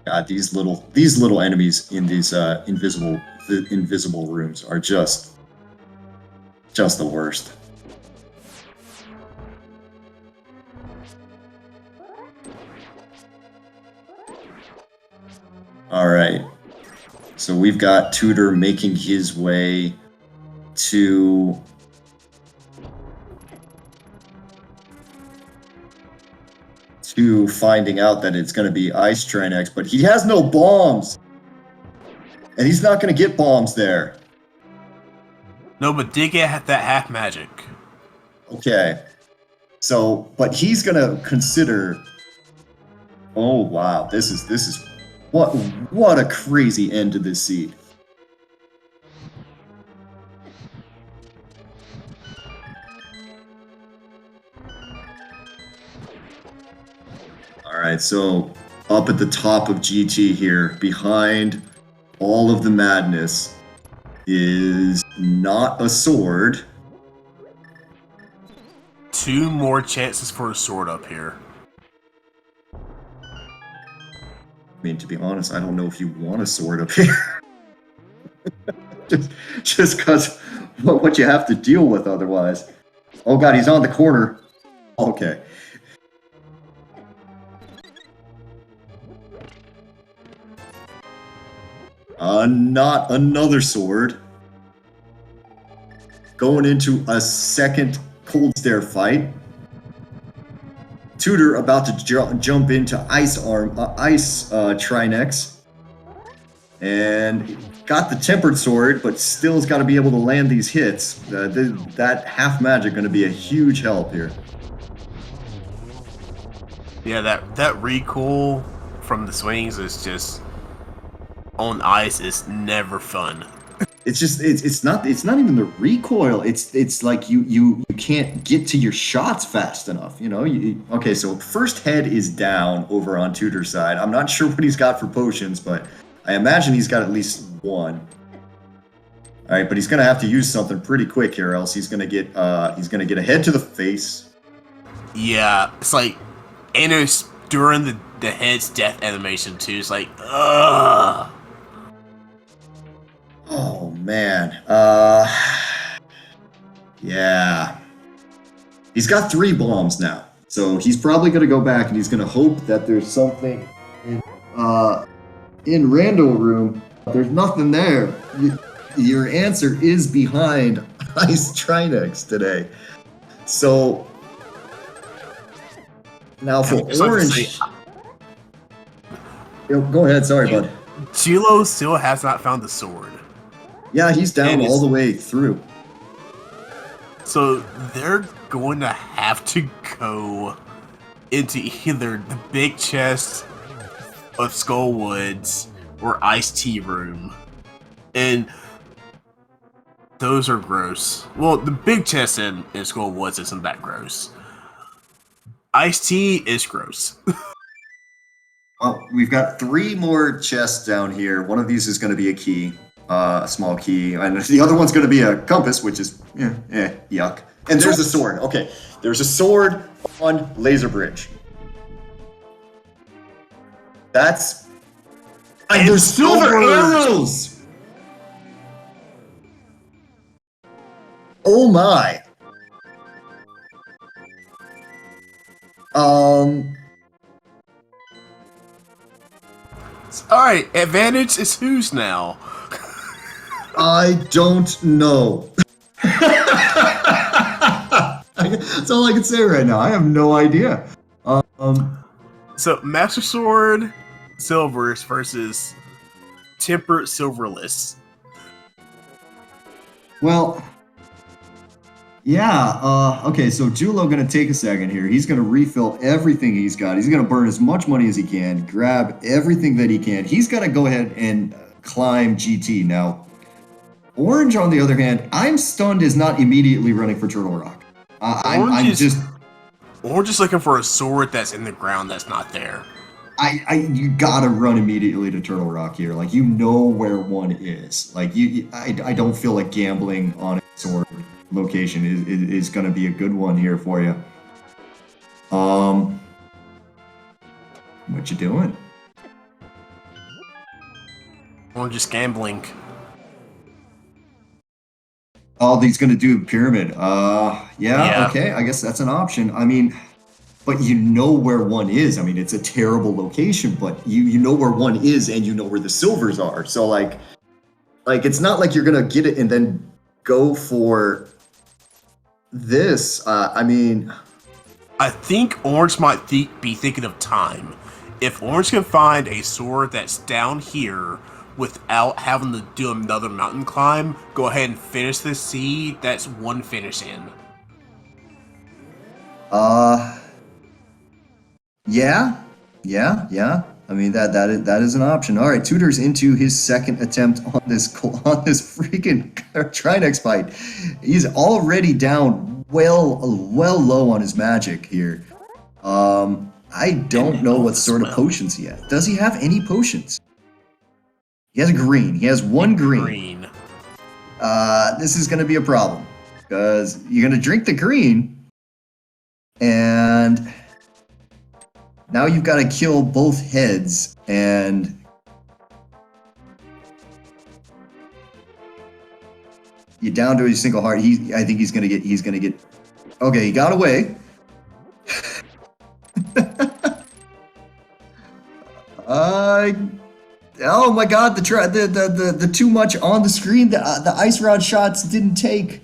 God, these little enemies in these invisible rooms are just the worst. All right. So we've got Tudor making his way to finding out that it's going to be Ice Trinex, but he has no bombs. And he's not going to get bombs there. No, but did get that half magic. Okay. So, but he's going to consider... Oh, wow. This is... What a crazy end to this seed. Alright, so up at the top of GT here, behind all of the madness, is not a sword. 2 more chances for a sword up here. I mean, to be honest, I don't know if you want a sword up here. just because what you have to deal with otherwise. Oh god, he's on the corner. Okay. Not another sword. Going into a second cold stare fight. Tudor about to jump into Ice Trinex. And got the Tempered Sword, but still's got to be able to land these hits. That half magic going to be a huge help here. Yeah, that recoil from the swings is just on ice is never fun. It's just it's not even the recoil. It's like you can't get to your shots fast enough. You know. Okay, so first head is down over on Tudor's side. I'm not sure what he's got for potions, but I imagine he's got at least one. All right, but he's gonna have to use something pretty quick here, else he's gonna get a head to the face. Yeah, it's like, and it's during the head's death animation too. It's like, ugh. Oh man, yeah. He's got 3 bombs now, so he's probably gonna go back and he's gonna hope that there's something in Rando Room. There's nothing there. Your answer is behind Ice Trinex today. So now for orange. Go ahead, sorry, bud. Chilo still has not found the sword. Yeah, he's down all the way through. So they're going to have to go into either the big chest of Skull Woods or Iced Tea Room. And those are gross. Well, the big chest in Skull Woods isn't that gross. Iced Tea is gross. Well, we've got 3 more chests down here. One of these is going to be a key. A small key, and the other one's going to be a compass, which is yuck. And there's a sword. Okay, there's a sword on Laser Bridge. That's and there's silver arrows. Oh my. Alright, advantage is whose now? I don't know. That's all I can say right now. I have no idea. So, Master Sword Silvers versus Tempered Silverless. Well, yeah, okay, so Julo gonna take a second here. He's gonna refill everything he's got. He's gonna burn as much money as he can, grab everything that he can. He's gonna go ahead and climb GT. Now, Orange, on the other hand, I'm stunned is not immediately running for Turtle Rock. Orange is looking for a sword that's in the ground that's not there. You gotta run immediately to Turtle Rock here. Like, you know where one is. Like, I don't feel like gambling on a sword location is gonna be a good one here for you. What you doing? Or just gambling. Oh, he's gonna do pyramid. Yeah, okay. I guess that's an option. I mean, but you know where one is. I mean, it's a terrible location, but you know where one is, and you know where the silvers are. So like it's not like you're gonna get it and then go for this. I mean, I think Orange might be thinking of time. If Orange can find a sword that's down here without having to do another mountain climb, go ahead and finish this seed. That's one finish in. Yeah. I mean that is an option. All right, Tutor's into his second attempt on this freaking Trinex fight. He's already down well low on his magic here. I don't know what sort of potions he has. Does he have any potions? He has a green. He has one green. This is going to be a problem because you're going to drink the green, and now you've got to kill both heads, and you're down to a single heart. I think he's going to get. Okay, he got away. Oh my God! The too much on the screen. The ice rod shots didn't take.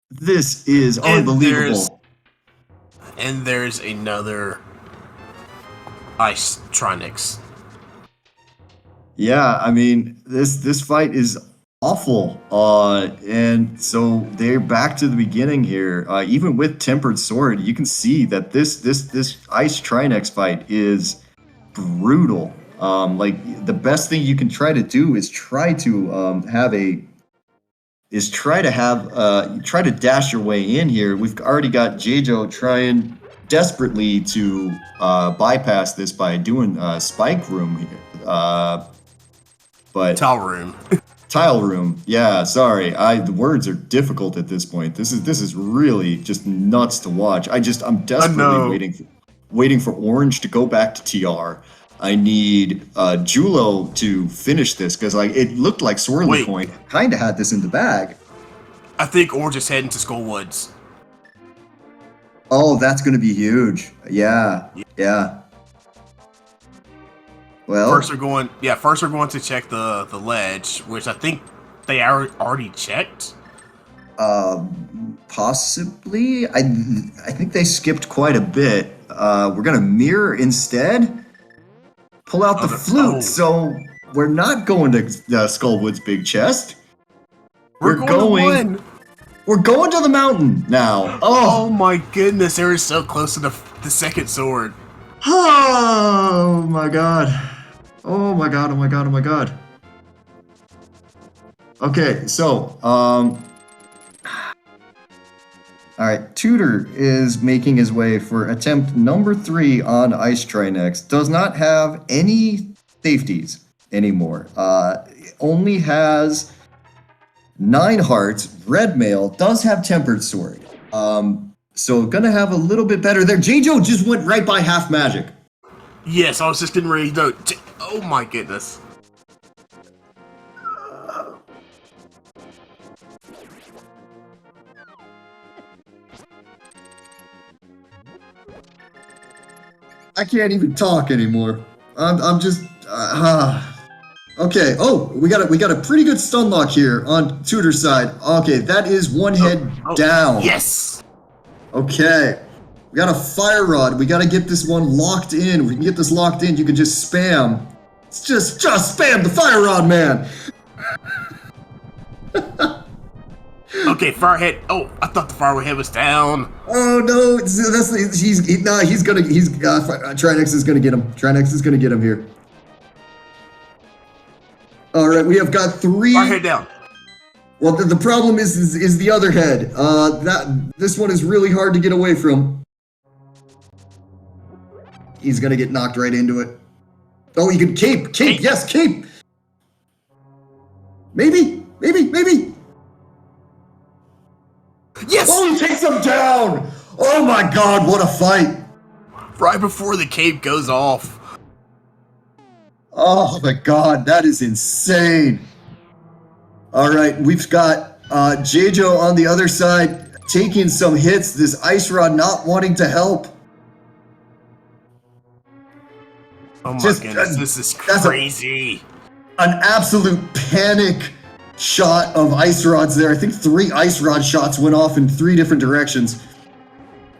This is unbelievable. And there's another ice Trinix. Yeah, I mean this fight is awful. And so they're back to the beginning here. Even with Tempered Sword, you can see that this Ice Trinex fight is brutal. Like, the best thing you can try to do is try to try to dash your way in here. We've already got Jejo trying desperately to bypass this by doing Spike Room here. But Tile Room. Tile Room. Yeah, sorry. The words are difficult at this point. This is really just nuts to watch. I'm desperately waiting for Orange to go back to TR. I need Julo to finish this because it looked like Swirly Coin kind of had this in the bag. I think Orange is heading to Skullwoods. Oh, that's going to be huge. Yeah. Well, first we're going to check the ledge, which I think they already checked. Possibly. I think they skipped quite a bit. We're gonna mirror instead. Pull out the flute. So we're not going to Skullwood's big chest. We're going to the mountain now. Oh my goodness! They were so close to the second sword. Oh my god. Oh my god. Okay, so, alright, Tutor is making his way for attempt number 3 on Ice Trinex. Does not have any safeties anymore. Only has 9 hearts, red mail, does have Tempered Sword. So gonna have a little bit better there. Jejo just went right by half magic. Yes, I was just getting ready to... Oh my goodness. I can't even talk anymore. I'm just... Okay, oh, we got a pretty good stun lock here on Tutor's side. Okay, that is one head down. Yes! Okay. We got a fire rod. We got to get this one locked in. If we can get this locked in, you can just spam. Just spam the fire rod, man. Okay, firehead. Oh, I thought the firehead was down. Oh no, Trinex is gonna get him. Trinex is gonna get him here. All right, we have got 3. Firehead down. Well, the problem is the other head. This one is really hard to get away from. He's gonna get knocked right into it. Oh, you can cape, yes, cape. Maybe. Yes! Oh, he takes him down! Oh my god, what a fight! Right before the cape goes off. Oh my god, that is insane. Alright, we've got J-Jo on the other side taking some hits. This Ice Rod not wanting to help. Oh my goodness, this is crazy. An absolute panic shot of Ice Rods there. I think 3 Ice Rod shots went off in 3 different directions.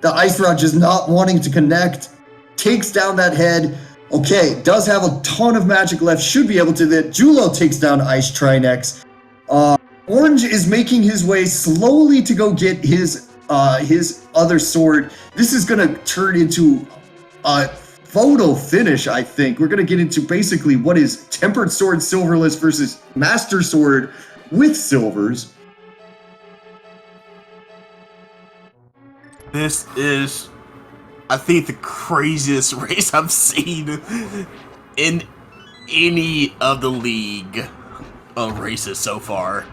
The Ice Rod just not wanting to connect. Takes down that head. Okay, does have a ton of magic left. Should be able to. That Julo takes down Ice Trinex. Orange is making his way slowly to go get his other sword. This is going to turn into a photo finish, I think. We're going to get into basically what is Tempered Sword Silverless versus Master Sword with silvers. This is, I think, the craziest race I've seen in any of the league of races so far.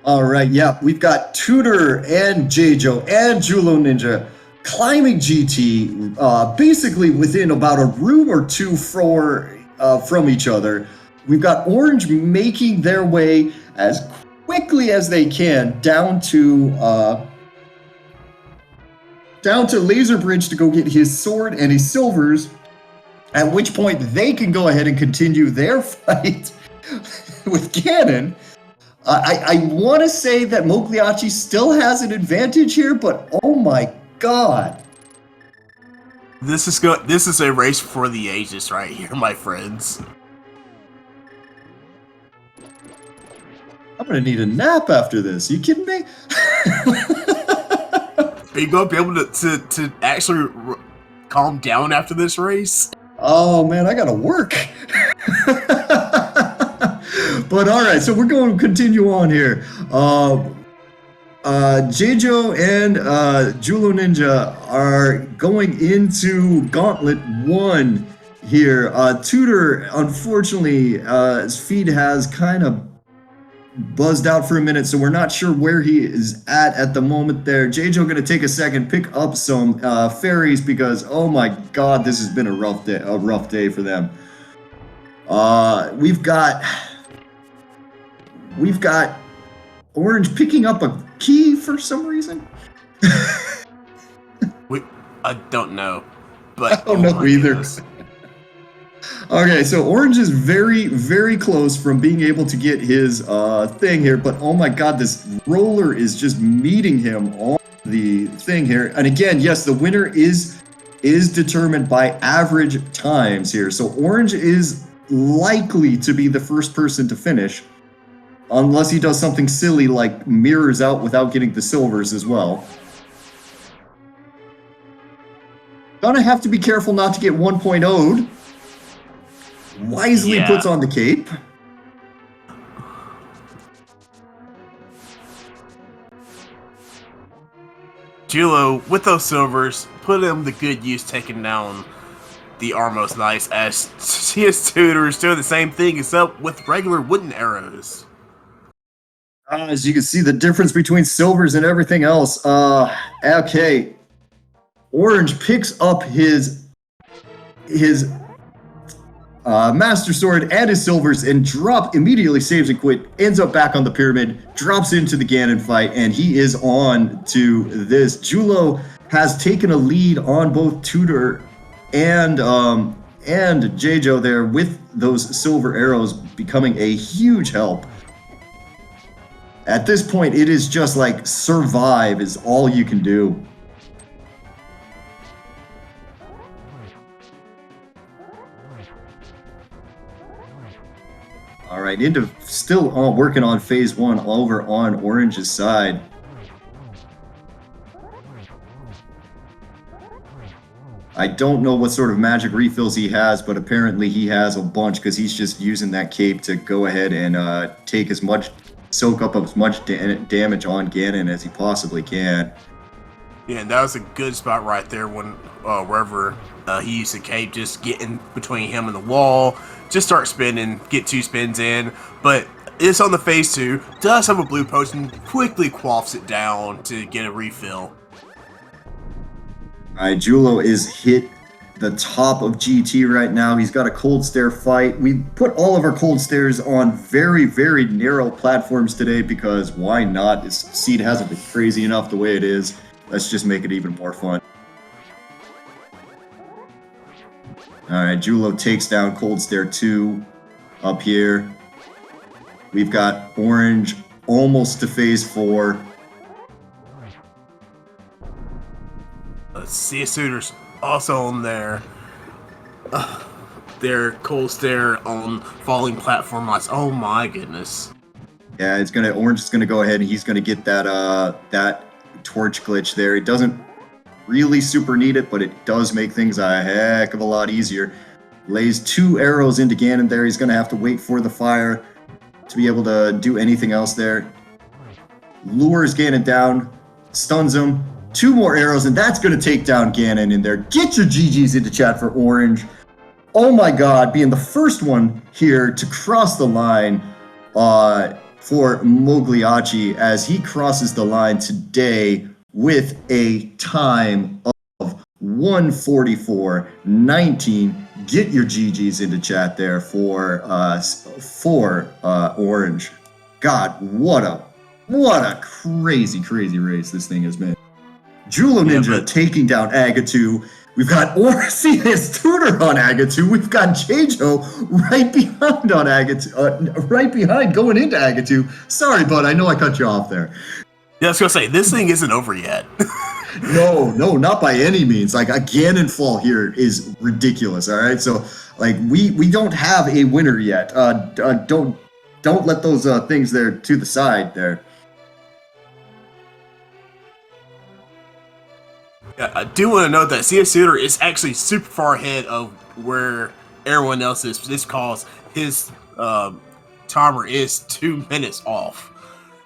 All right, yeah, we've got Tutor and J-Jo and Julo Ninja climbing GT, basically within about a room or 2 from each other. We've got Orange making their way as quickly as they can down to Laser Bridge to go get his sword and his silvers, at which point they can go ahead and continue their fight with Ganon. I want to say that Mogliacci still has an advantage here, but oh my god. This is a race for the ages right here, my friends. I'm gonna need a nap after this. You kidding me? Are you gonna be able to actually calm down after this race? Oh man, I gotta work. But all right, so we're going to continue on here. J-Jo and Julo Ninja are going into Gauntlet 1 here. Tutor, unfortunately, his feed has kind of buzzed out for a minute, so we're not sure where he is at the moment there. J-Jo going to take a second, pick up some fairies because, oh my god, this has been a rough day for them. We've got Orange picking up a key for some reason. I don't know, but I don't know either. Okay, so Orange is very, very close from being able to get his thing here, but oh my god, this roller is just meeting him on the thing here. And again, yes, the winner is determined by average times here. So Orange is likely to be the first person to finish, unless he does something silly like mirrors out without getting the silvers as well. Gonna have to be careful not to get 1.0'd. Wisely puts on the cape. Julo, with those silvers, put him to good use taking down the Armos Knights, as his Tutor is doing the same thing except with regular wooden arrows. As you can see, the difference between silvers and everything else. Okay. Orange picks up his Master Sword and his silvers and immediately saves and quit, ends up back on the pyramid, drops into the Ganon fight, and he is on to this. Julo has taken a lead on both Tutor and J-Jo there, with those silver arrows becoming a huge help. At this point, it is just like survive is all you can do. All right, still working on phase 1 over on Orange's side. I don't know what sort of magic refills he has, but apparently he has a bunch because he's just using that cape to go ahead and take as much soak up as much damage on Ganon as he possibly can. Yeah, and that was a good spot right there when wherever he used the cape, just get in between him and the wall, just start spinning, get 2 spins in, but it's on the phase 2, does have a blue potion, quickly quaffs it down to get a refill. Alright, Julo is hit the top of GT right now. He's got a cold stare fight. We put all of our cold stares on very, very narrow platforms today because why not? This seed hasn't been crazy enough the way it is. Let's just make it even more fun. Alright, Julo takes down Cold Stare 2 up here. We've got Orange almost to phase 4. CS Suitors also on their Cold Stare on falling platform lights. Oh my goodness. Yeah, Orange is gonna go ahead and he's gonna get that torch glitch there. It doesn't really super need it, but it does make things a heck of a lot easier. Lays 2 arrows into Ganon there. He's gonna have to wait for the fire to be able to do anything else there. Lures Ganon down, stuns him. 2 more arrows, and that's gonna take down Ganon in there. Get your GGs into chat for Orange. Oh my god, being the first one here to cross the line for Mogliacci as he crosses the line today with a time of 1:44.19. Get your GGs into chat there for Orange. God, what a crazy race this thing has been. Julo Ninja taking down Agahnim. We've got CS Tutor on Agahnim. We've got Jjo right behind on Agahnim, right behind going into Agahnim. Sorry, bud, I know I cut you off there. Yeah, I was gonna say, this thing isn't over yet. No, not by any means. Like, a Ganon fall here is ridiculous, all right? So, like, we don't have a winner yet. Don't let those things there to the side there. Yeah, I do want to note that CS Suitor is actually super far ahead of where everyone else is. This calls his timer is 2 minutes off.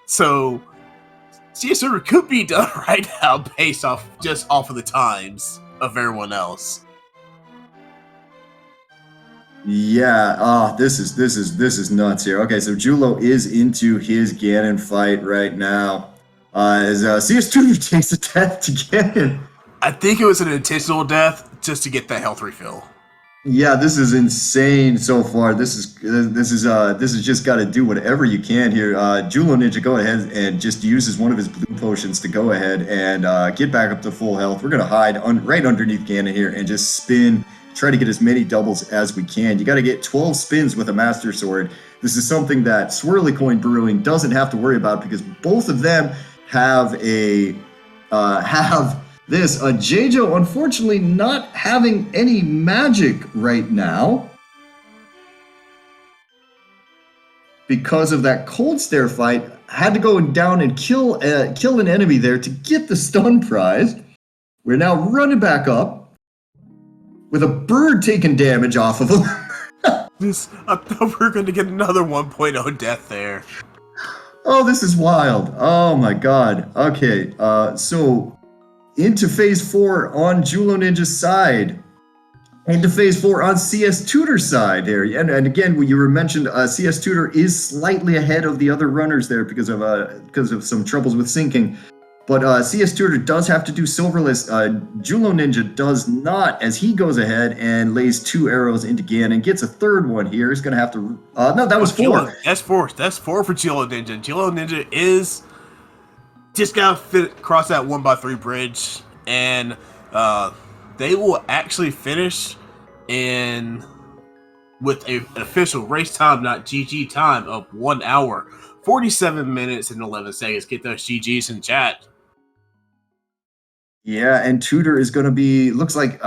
So CS Suitor could be done right now based off of the times of everyone else. Yeah, this is nuts here. Okay, so Julo is into his Ganon fight right now. As CS Tutor takes a death to Ganon. I think it was an intentional death just to get that health refill. Yeah, this is insane so far. This is just got to do whatever you can here. Julo Ninja go ahead and just uses one of his blue potions to go ahead and get back up to full health. We're gonna hide right underneath Ganon here and just spin. Try to get as many doubles as we can. You got to get 12 spins with a Master Sword. This is something that Swirly Coin Brewing doesn't have to worry about because both of them have this. Jjo, unfortunately, not having any magic right now because of that Cold Stare fight. Had to go down and kill an enemy there to get the stun prize. We're now running back up with a bird taking damage off of him. I thought we were going to get another 1.0 death there. Oh, this is wild. Oh my god. Okay, so into phase 4 on Julo Ninja's side. Into phase 4 on CS Tutor's side here. And again, you were mentioned, CS Tutor is slightly ahead of the other runners there because of some troubles with syncing. But CS Tutor does have to do Silverless. Julo Ninja does not, as he goes ahead and lays 2 arrows into Ganon, gets a third one here. He's going to have to... no, that was 4. That's 4. That's 4 for Julo Ninja. Julo Ninja is... just got to cross that 1x3 bridge. And they will actually finish with an official race time, not GG time, of 1 hour, 47 minutes and 11 seconds. Get those GGs in chat. Yeah, and Tutor is going to be, looks like,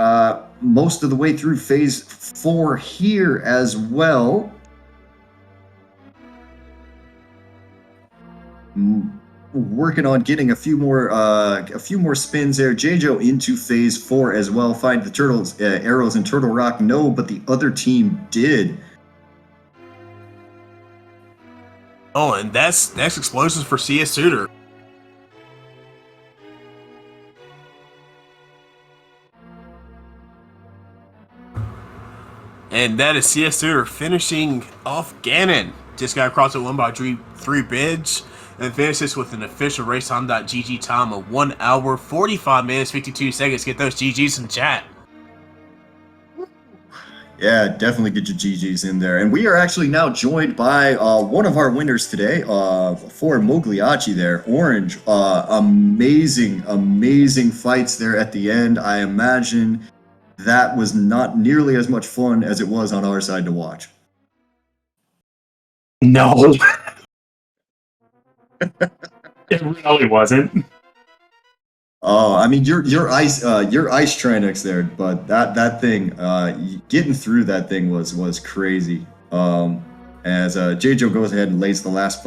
most of the way through phase 4 here as well. Working on getting a few more spins there. Jjo into phase 4 as well. Find the turtles, arrows in Turtle Rock. No, but the other team did. Oh, and that's explosives for CS Tutor. And that is CS Tutor finishing off Ganon. Just got across the 1x3 bridge and finishes with an official racetime.gg time of 1 hour, 45 minutes, 52 seconds. Get those GGs in chat. Yeah, definitely get your GGs in there. And we are actually now joined by one of our winners today for Mogliacci there. Orange, amazing fights there at the end. I imagine that was not nearly as much fun as it was on our side to watch. No. It really wasn't. Oh, I mean, your ice Trinex there, but that thing, getting through that thing was crazy. As J-Jo goes ahead and lays the last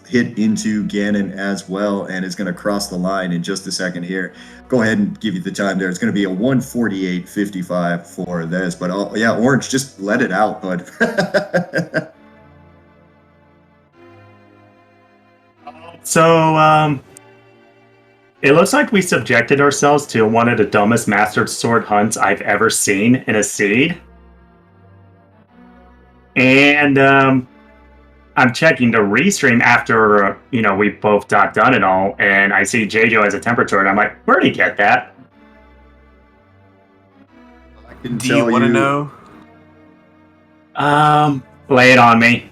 hit into Ganon as well, and is going to cross the line in just a second here. Go ahead and give you the time there. It's going to be a 1:48.55 for this, but yeah, Orange, just let it out, bud. So, it looks like we subjected ourselves to one of the dumbest Master Sword hunts I've ever seen in a seed. And I'm checking the restream after, we both got done and all, and I see JoJo as a temperature, and I'm like, where'd he get that? Do you want to know? Lay it on me.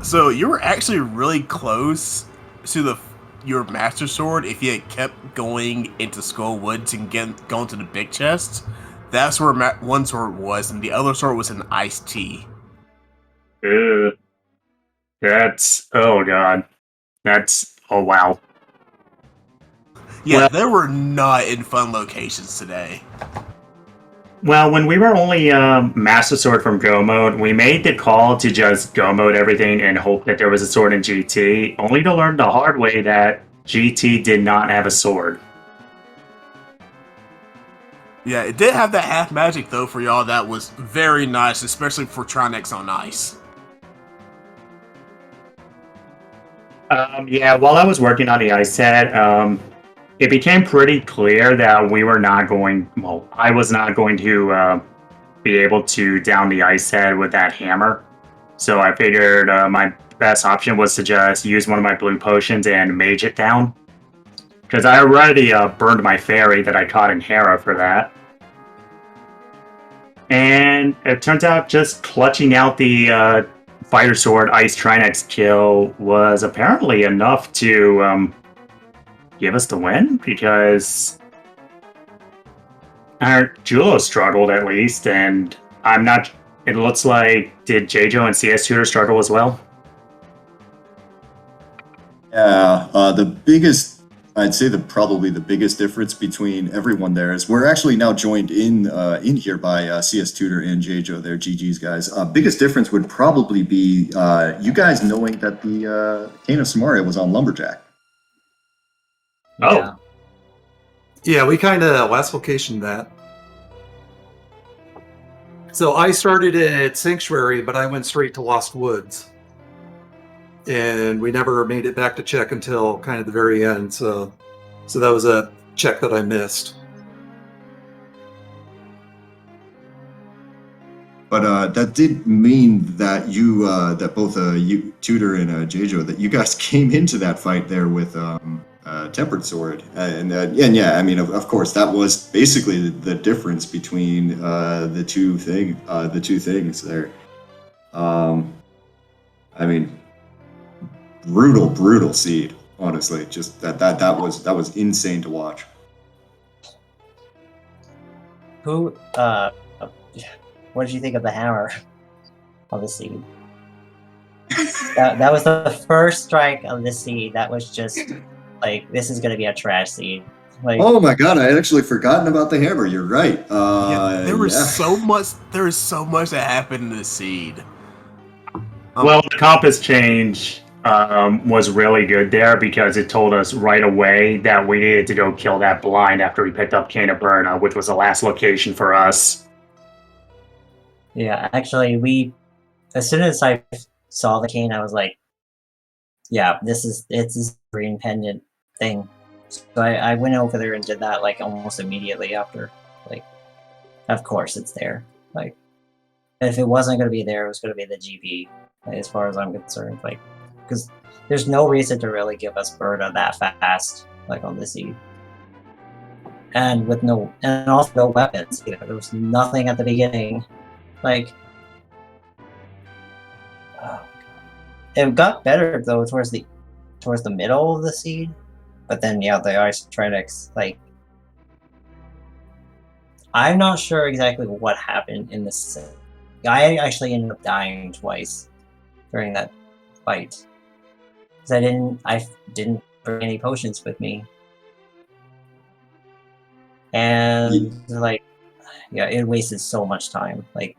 So you were actually really close to your Master Sword if you had kept going into Skull Woods and going to the big chest. That's where one sword was, and the other sword was an iced tea. Oh god. Oh wow. Yeah, well, they were not in fun locations today. Well, when we were only Master Sword from Go Mode, we made the call to just Go Mode everything and hope that there was a sword in GT, only to learn the hard way that GT did not have a sword. Yeah, it did have that half magic, though, for y'all. That was very nice, especially for Trinex on ice. Yeah, while I was working on the ice set, it became pretty clear that we were not going, well, I was not going to be able to down the ice head with that hammer. So I figured my best option was to just use one of my blue potions and mage it down. Because I already burned my fairy that I caught in Hera for that. And it turns out just clutching out the Fighter Sword Ice Trinex kill was apparently enough to give us the win, because our Julo struggled at least, and I'm not. It looks like, did JoJo and CS Tutor struggle as well? Yeah, I'd say probably the biggest difference between everyone there is we're actually now joined in here by CS Tutor and JoJo there. GG's guys. Biggest difference would probably be you guys knowing that the Cane of Samaria was on Lumberjack. Oh. Yeah, we kind of last location that. So I started at Sanctuary, but I went straight to Lost Woods. And we never made it back to check until kind of the very end. So that was a check that I missed. But that did mean that that both you, Tutor and JoJo, that you guys came into that fight there with Tempered Sword, and yeah, I mean, of course, that was basically the difference between the two things there. I mean, brutal seed, honestly. Just that was insane to watch. What did you think of the hammer on the seed? that was the first strike of the seed. That was just like, this is going to be a trash seed. Like, oh my god, I had actually forgotten about the hammer. You're right. There was so much. There is so much that happened in the seed. Well, the compass change was really good there, because it told us right away that we needed to go kill that blind after we picked up Cane of Burna, which was the last location for us. Yeah, actually, as soon as I saw the cane, I was like, yeah, it's this green pendant thing. So I went over there and did that like almost immediately after. Like, of course it's there. Like, if it wasn't going to be there, it was going to be the GP, like, as far as I'm concerned. Like, because there's no reason to really give us Berta that fast, like on the seed. And with and also no weapons. You know, there was nothing at the beginning. Like, it got better though towards the middle of the seed, but then yeah, the ice trinix, like, I'm not sure exactly what happened in this. I actually ended up dying twice during that fight because I didn't bring any potions with me, and like, yeah, it wasted so much time. Like,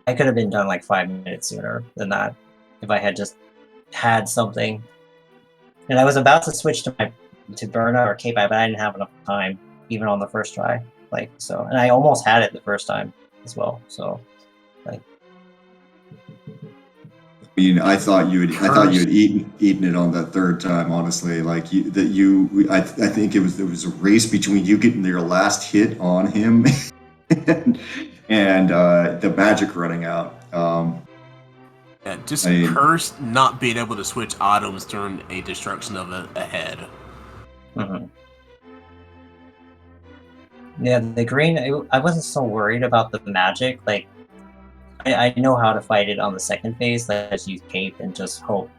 I could have been done like 5 minutes sooner than that if I had just had something. And I was about to switch to Burna or Cape, but I didn't have enough time, even on the first try. Like, so, and I almost had it the first time as well. So, like, I mean, I thought you had eaten it on that third time. Honestly, like I think there was a race between you getting your last hit on him and the magic running out. Yeah, just cursed not being able to switch items during a destruction of a head. mm-hmm. Yeah, the green, I wasn't so worried about the magic. Like, I know how to fight it on the second phase. Like, just use cape and just hope,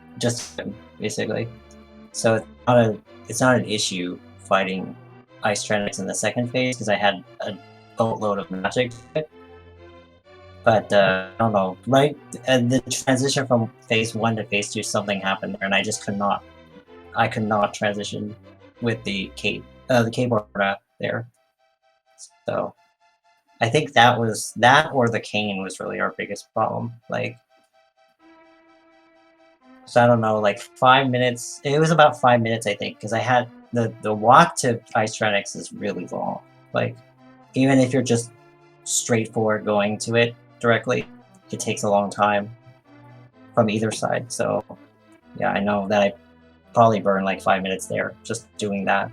basically. So it's not an issue fighting Ice Trinix in the second phase because I had a boatload of magic. But I don't know, right? The transition from phase 1 to phase 2, something happened there, and I just could not transition with the keyboard there. So I think that or the cane was really our biggest problem. Like, so I don't know, like 5 minutes. It was about 5 minutes, I think, because I had the walk to Ice Trinix is really long. Like, even if you're just straightforward going to it directly, it takes a long time from either side. So yeah, I know that I probably burned like 5 minutes there just doing that.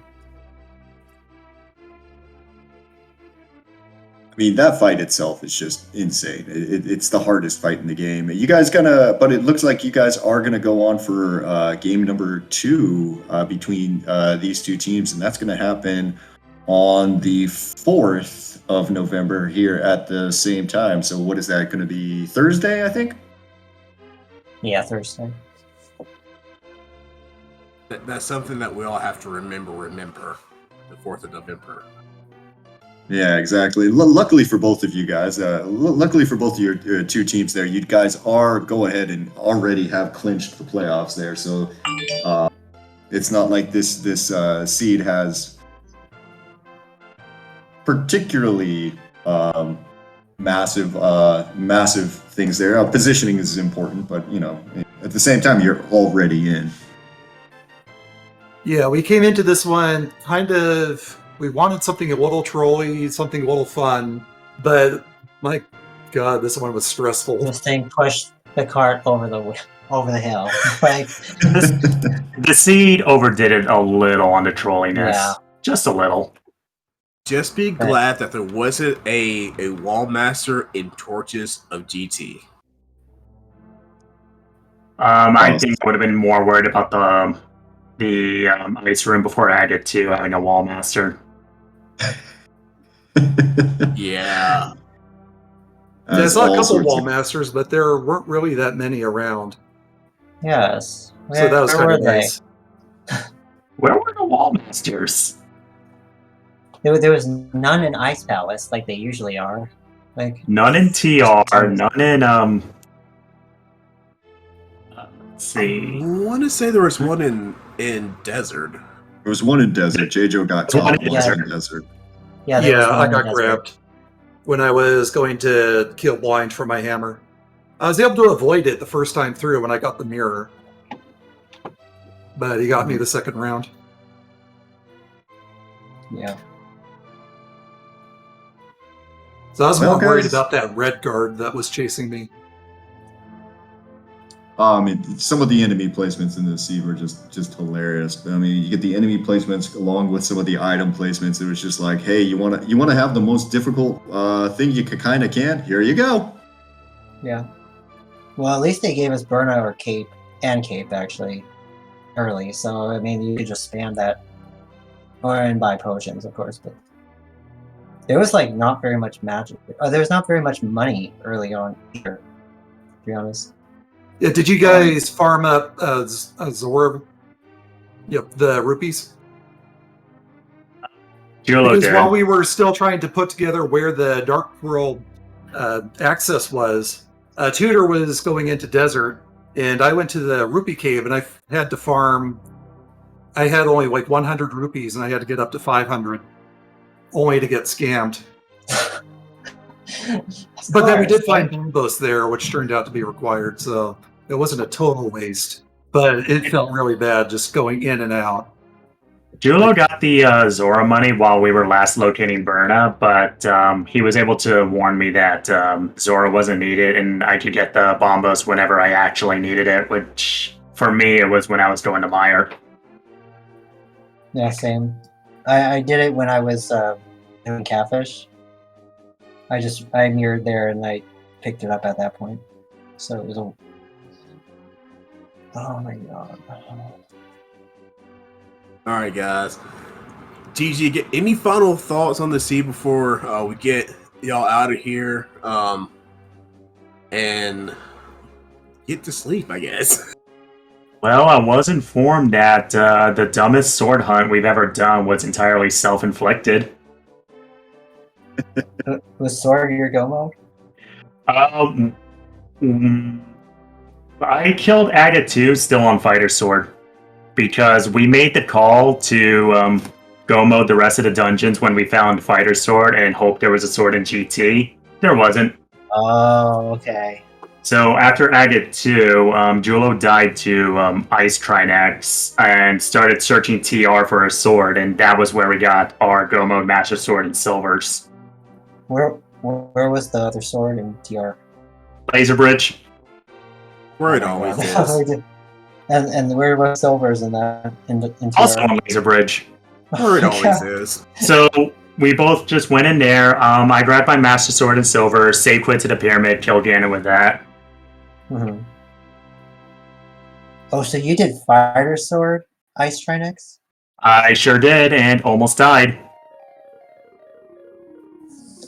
I mean, that fight itself is just insane. It's the hardest fight in the game. You guys but it looks like you guys are gonna go on for game number 2 between these two teams, and that's gonna happen on the 4th of November here at the same time. So what is that going to be? Thursday, I think? Yeah, Thursday. That's something that we all have to remember. The 4th of November. Yeah, exactly. Luckily for both of you guys, luckily for both of your two teams there, you guys are go ahead and already have clinched the playoffs there. So it's not like this seed has particularly massive things there. Positioning is important, but you know, at the same time, you're already in. Yeah, we came into this one kind of. We wanted something a little trolly, something a little fun, but my God, this one was stressful. This thing pushed the cart over the hill. Like, the seed overdid it a little on the trolliness. Yeah. Just a little. Just be glad that there wasn't a wall master in Torches of GT. I think I would have been more worried about the ice room before Agate 2 having a wall master. Yeah. I saw a couple wall masters, but there weren't really that many around. Yes. So that was kind of nice. Where were the wall masters? There was none in Ice Palace like they usually are. Like, none in TR, none in let's see. I want to say there was one in Desert. There was one in Desert. JJ got caught in Desert. Yeah, I got grabbed when I was going to kill blind for my hammer. I was able to avoid it the first time through when I got the mirror, but he got me the second round. Yeah. So I was more worried about that red guard that was chasing me. Some of the enemy placements in the seed were just hilarious. I mean, you get the enemy placements along with some of the item placements. It was just like, hey, you wanna have the most difficult thing you kind of can? Here you go. Yeah. Well, at least they gave us Burnout or Cape, and Cape, actually, early. So, I mean, you could just spam that. Or and buy potions, of course, but... There was, like, not very much magic. There was not very much money early on either, to be honest. Yeah, did you guys farm up Zora? Yep, the rupees? Because while we were still trying to put together where the Dark World access was, Tudor was going into desert, and I went to the rupee cave, and I had to farm. I had only like 100 rupees, and I had to get up to 500, only to get scammed. But then we did find bombos there, which turned out to be required, so it wasn't a total waste. But it felt really bad just going in and out. Julo got the Zora money while we were last locating Berna, but he was able to warn me that Zora wasn't needed and I could get the bombos whenever I actually needed it, which for me it was when I was going to Meyer. Yeah, same. I did it when I was doing Catfish. I mirrored there and I picked it up at that point. So it was a... Oh my god. All right, guys. GG, get any final thoughts on the seed before we get y'all out of here and get to sleep, I guess. Well, I was informed that the dumbest sword hunt we've ever done was entirely self-inflicted. Was Sword your go mode? I killed Aga 2 still on Fighter Sword because we made the call to go mode the rest of the dungeons when we found Fighter Sword and hoped there was a sword in GT. There wasn't. Oh, okay. So after Agate 2, Julo died to Ice Trinex and started searching TR for a sword, and that was where we got our Go Mode Master Sword in Silvers. Where was the other sword in TR? Laser Bridge. Where it always is. And where was Silvers in that? In TR? Also on Laser Bridge. Where it always is. So we both just went in there. I grabbed my Master Sword in Silver, save quit to the Pyramid, killed Ganon with that. Mm-hmm. Oh, so you did Fighter Sword, Ice Trinex? I sure did, and almost died.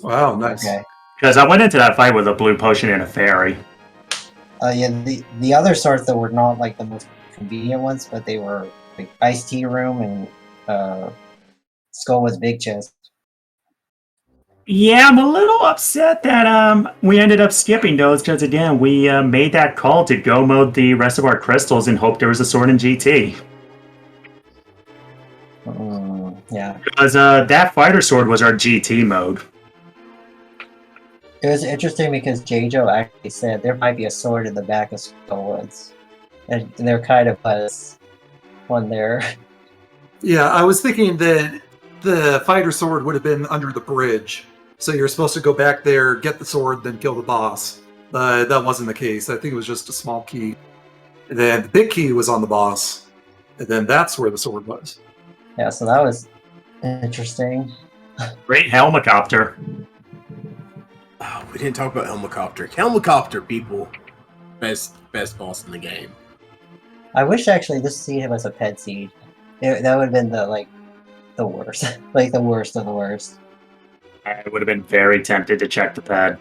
Wow, nice. Okay. Because I went into that fight with a blue potion and a fairy. Yeah, the other swords that were not like the most convenient ones, but they were like Ice Tea Room and Skull with Big Chest. Yeah, I'm a little upset that we ended up skipping those because again we made that call to go mode the rest of our crystals and hope there was a sword in GT. Yeah. Because that fighter sword was our GT mode. It was interesting because J-Jo actually said there might be a sword in the back of Skullwoods. And there kind of was one there. Yeah, I was thinking that the fighter sword would have been under the bridge. So you're supposed to go back there, get the sword, then kill the boss. But that wasn't the case. I think it was just a small key. And then the big key was on the boss. And then that's where the sword was. Yeah, so that was interesting. Great Helmicopter. Oh, we didn't talk about Helmicopter. Helmicopter, people. Best boss in the game. I wish actually this seed was a pet seed. That would have been the worst. Like the worst of the worst. I would have been very tempted to check the pad.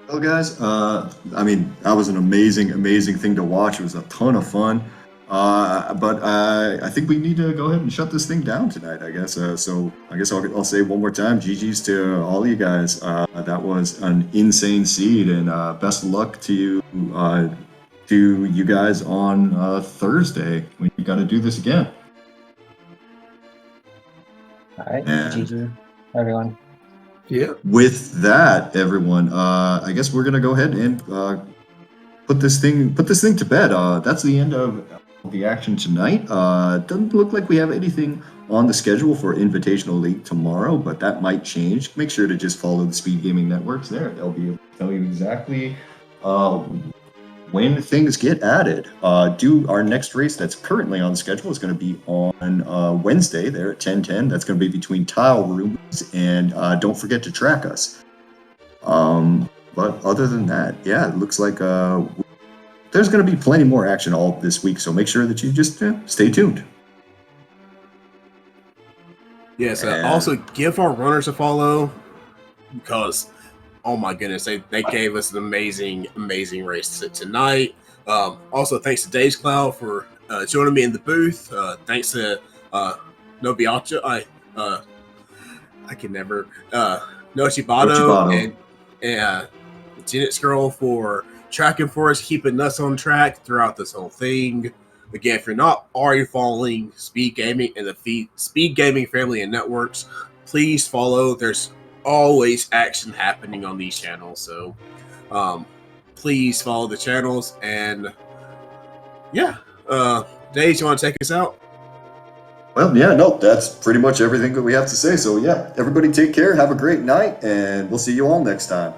Well, guys, I mean, that was an amazing thing to watch. It was a ton of fun. But I think we need to go ahead and shut this thing down tonight, I guess. So I guess I'll say one more time, GG's to all you guys. That was an insane seed, and best of luck to you guys on Thursday when you got to do this again. All right, GG, everyone. Yeah. With that, everyone, I guess we're gonna go ahead and put this thing to bed. That's the end of the action tonight. Doesn't look like we have anything on the schedule for Invitational League tomorrow, but that might change. Make sure to just follow the Speed Gaming networks there. They'll be able to tell you exactly when things get added. Our next race that's currently on the schedule is going to be on Wednesday there at 10:10. That's going to be between Tile Rooms, and don't forget to track us. But other than that, yeah, it looks like there's going to be plenty more action all this week, so make sure that you just stay tuned. Yes, also give our runners a follow, because, oh my goodness, they gave us an amazing race tonight. Also, thanks to Dave's Cloud for joining me in the booth. Thanks to Mogliacci, I can never, Nochibato and Genix Girl for tracking for us, keeping us on track throughout this whole thing. Again, if you're not already following Speed Gaming and the Speed Gaming family and networks, please follow. There's always action happening on these channels, so please follow the channels. And yeah, Dave, you want to take us out? Well, yeah, no, that's pretty much everything that we have to say. So yeah, everybody take care, have a great night, and we'll see you all next time.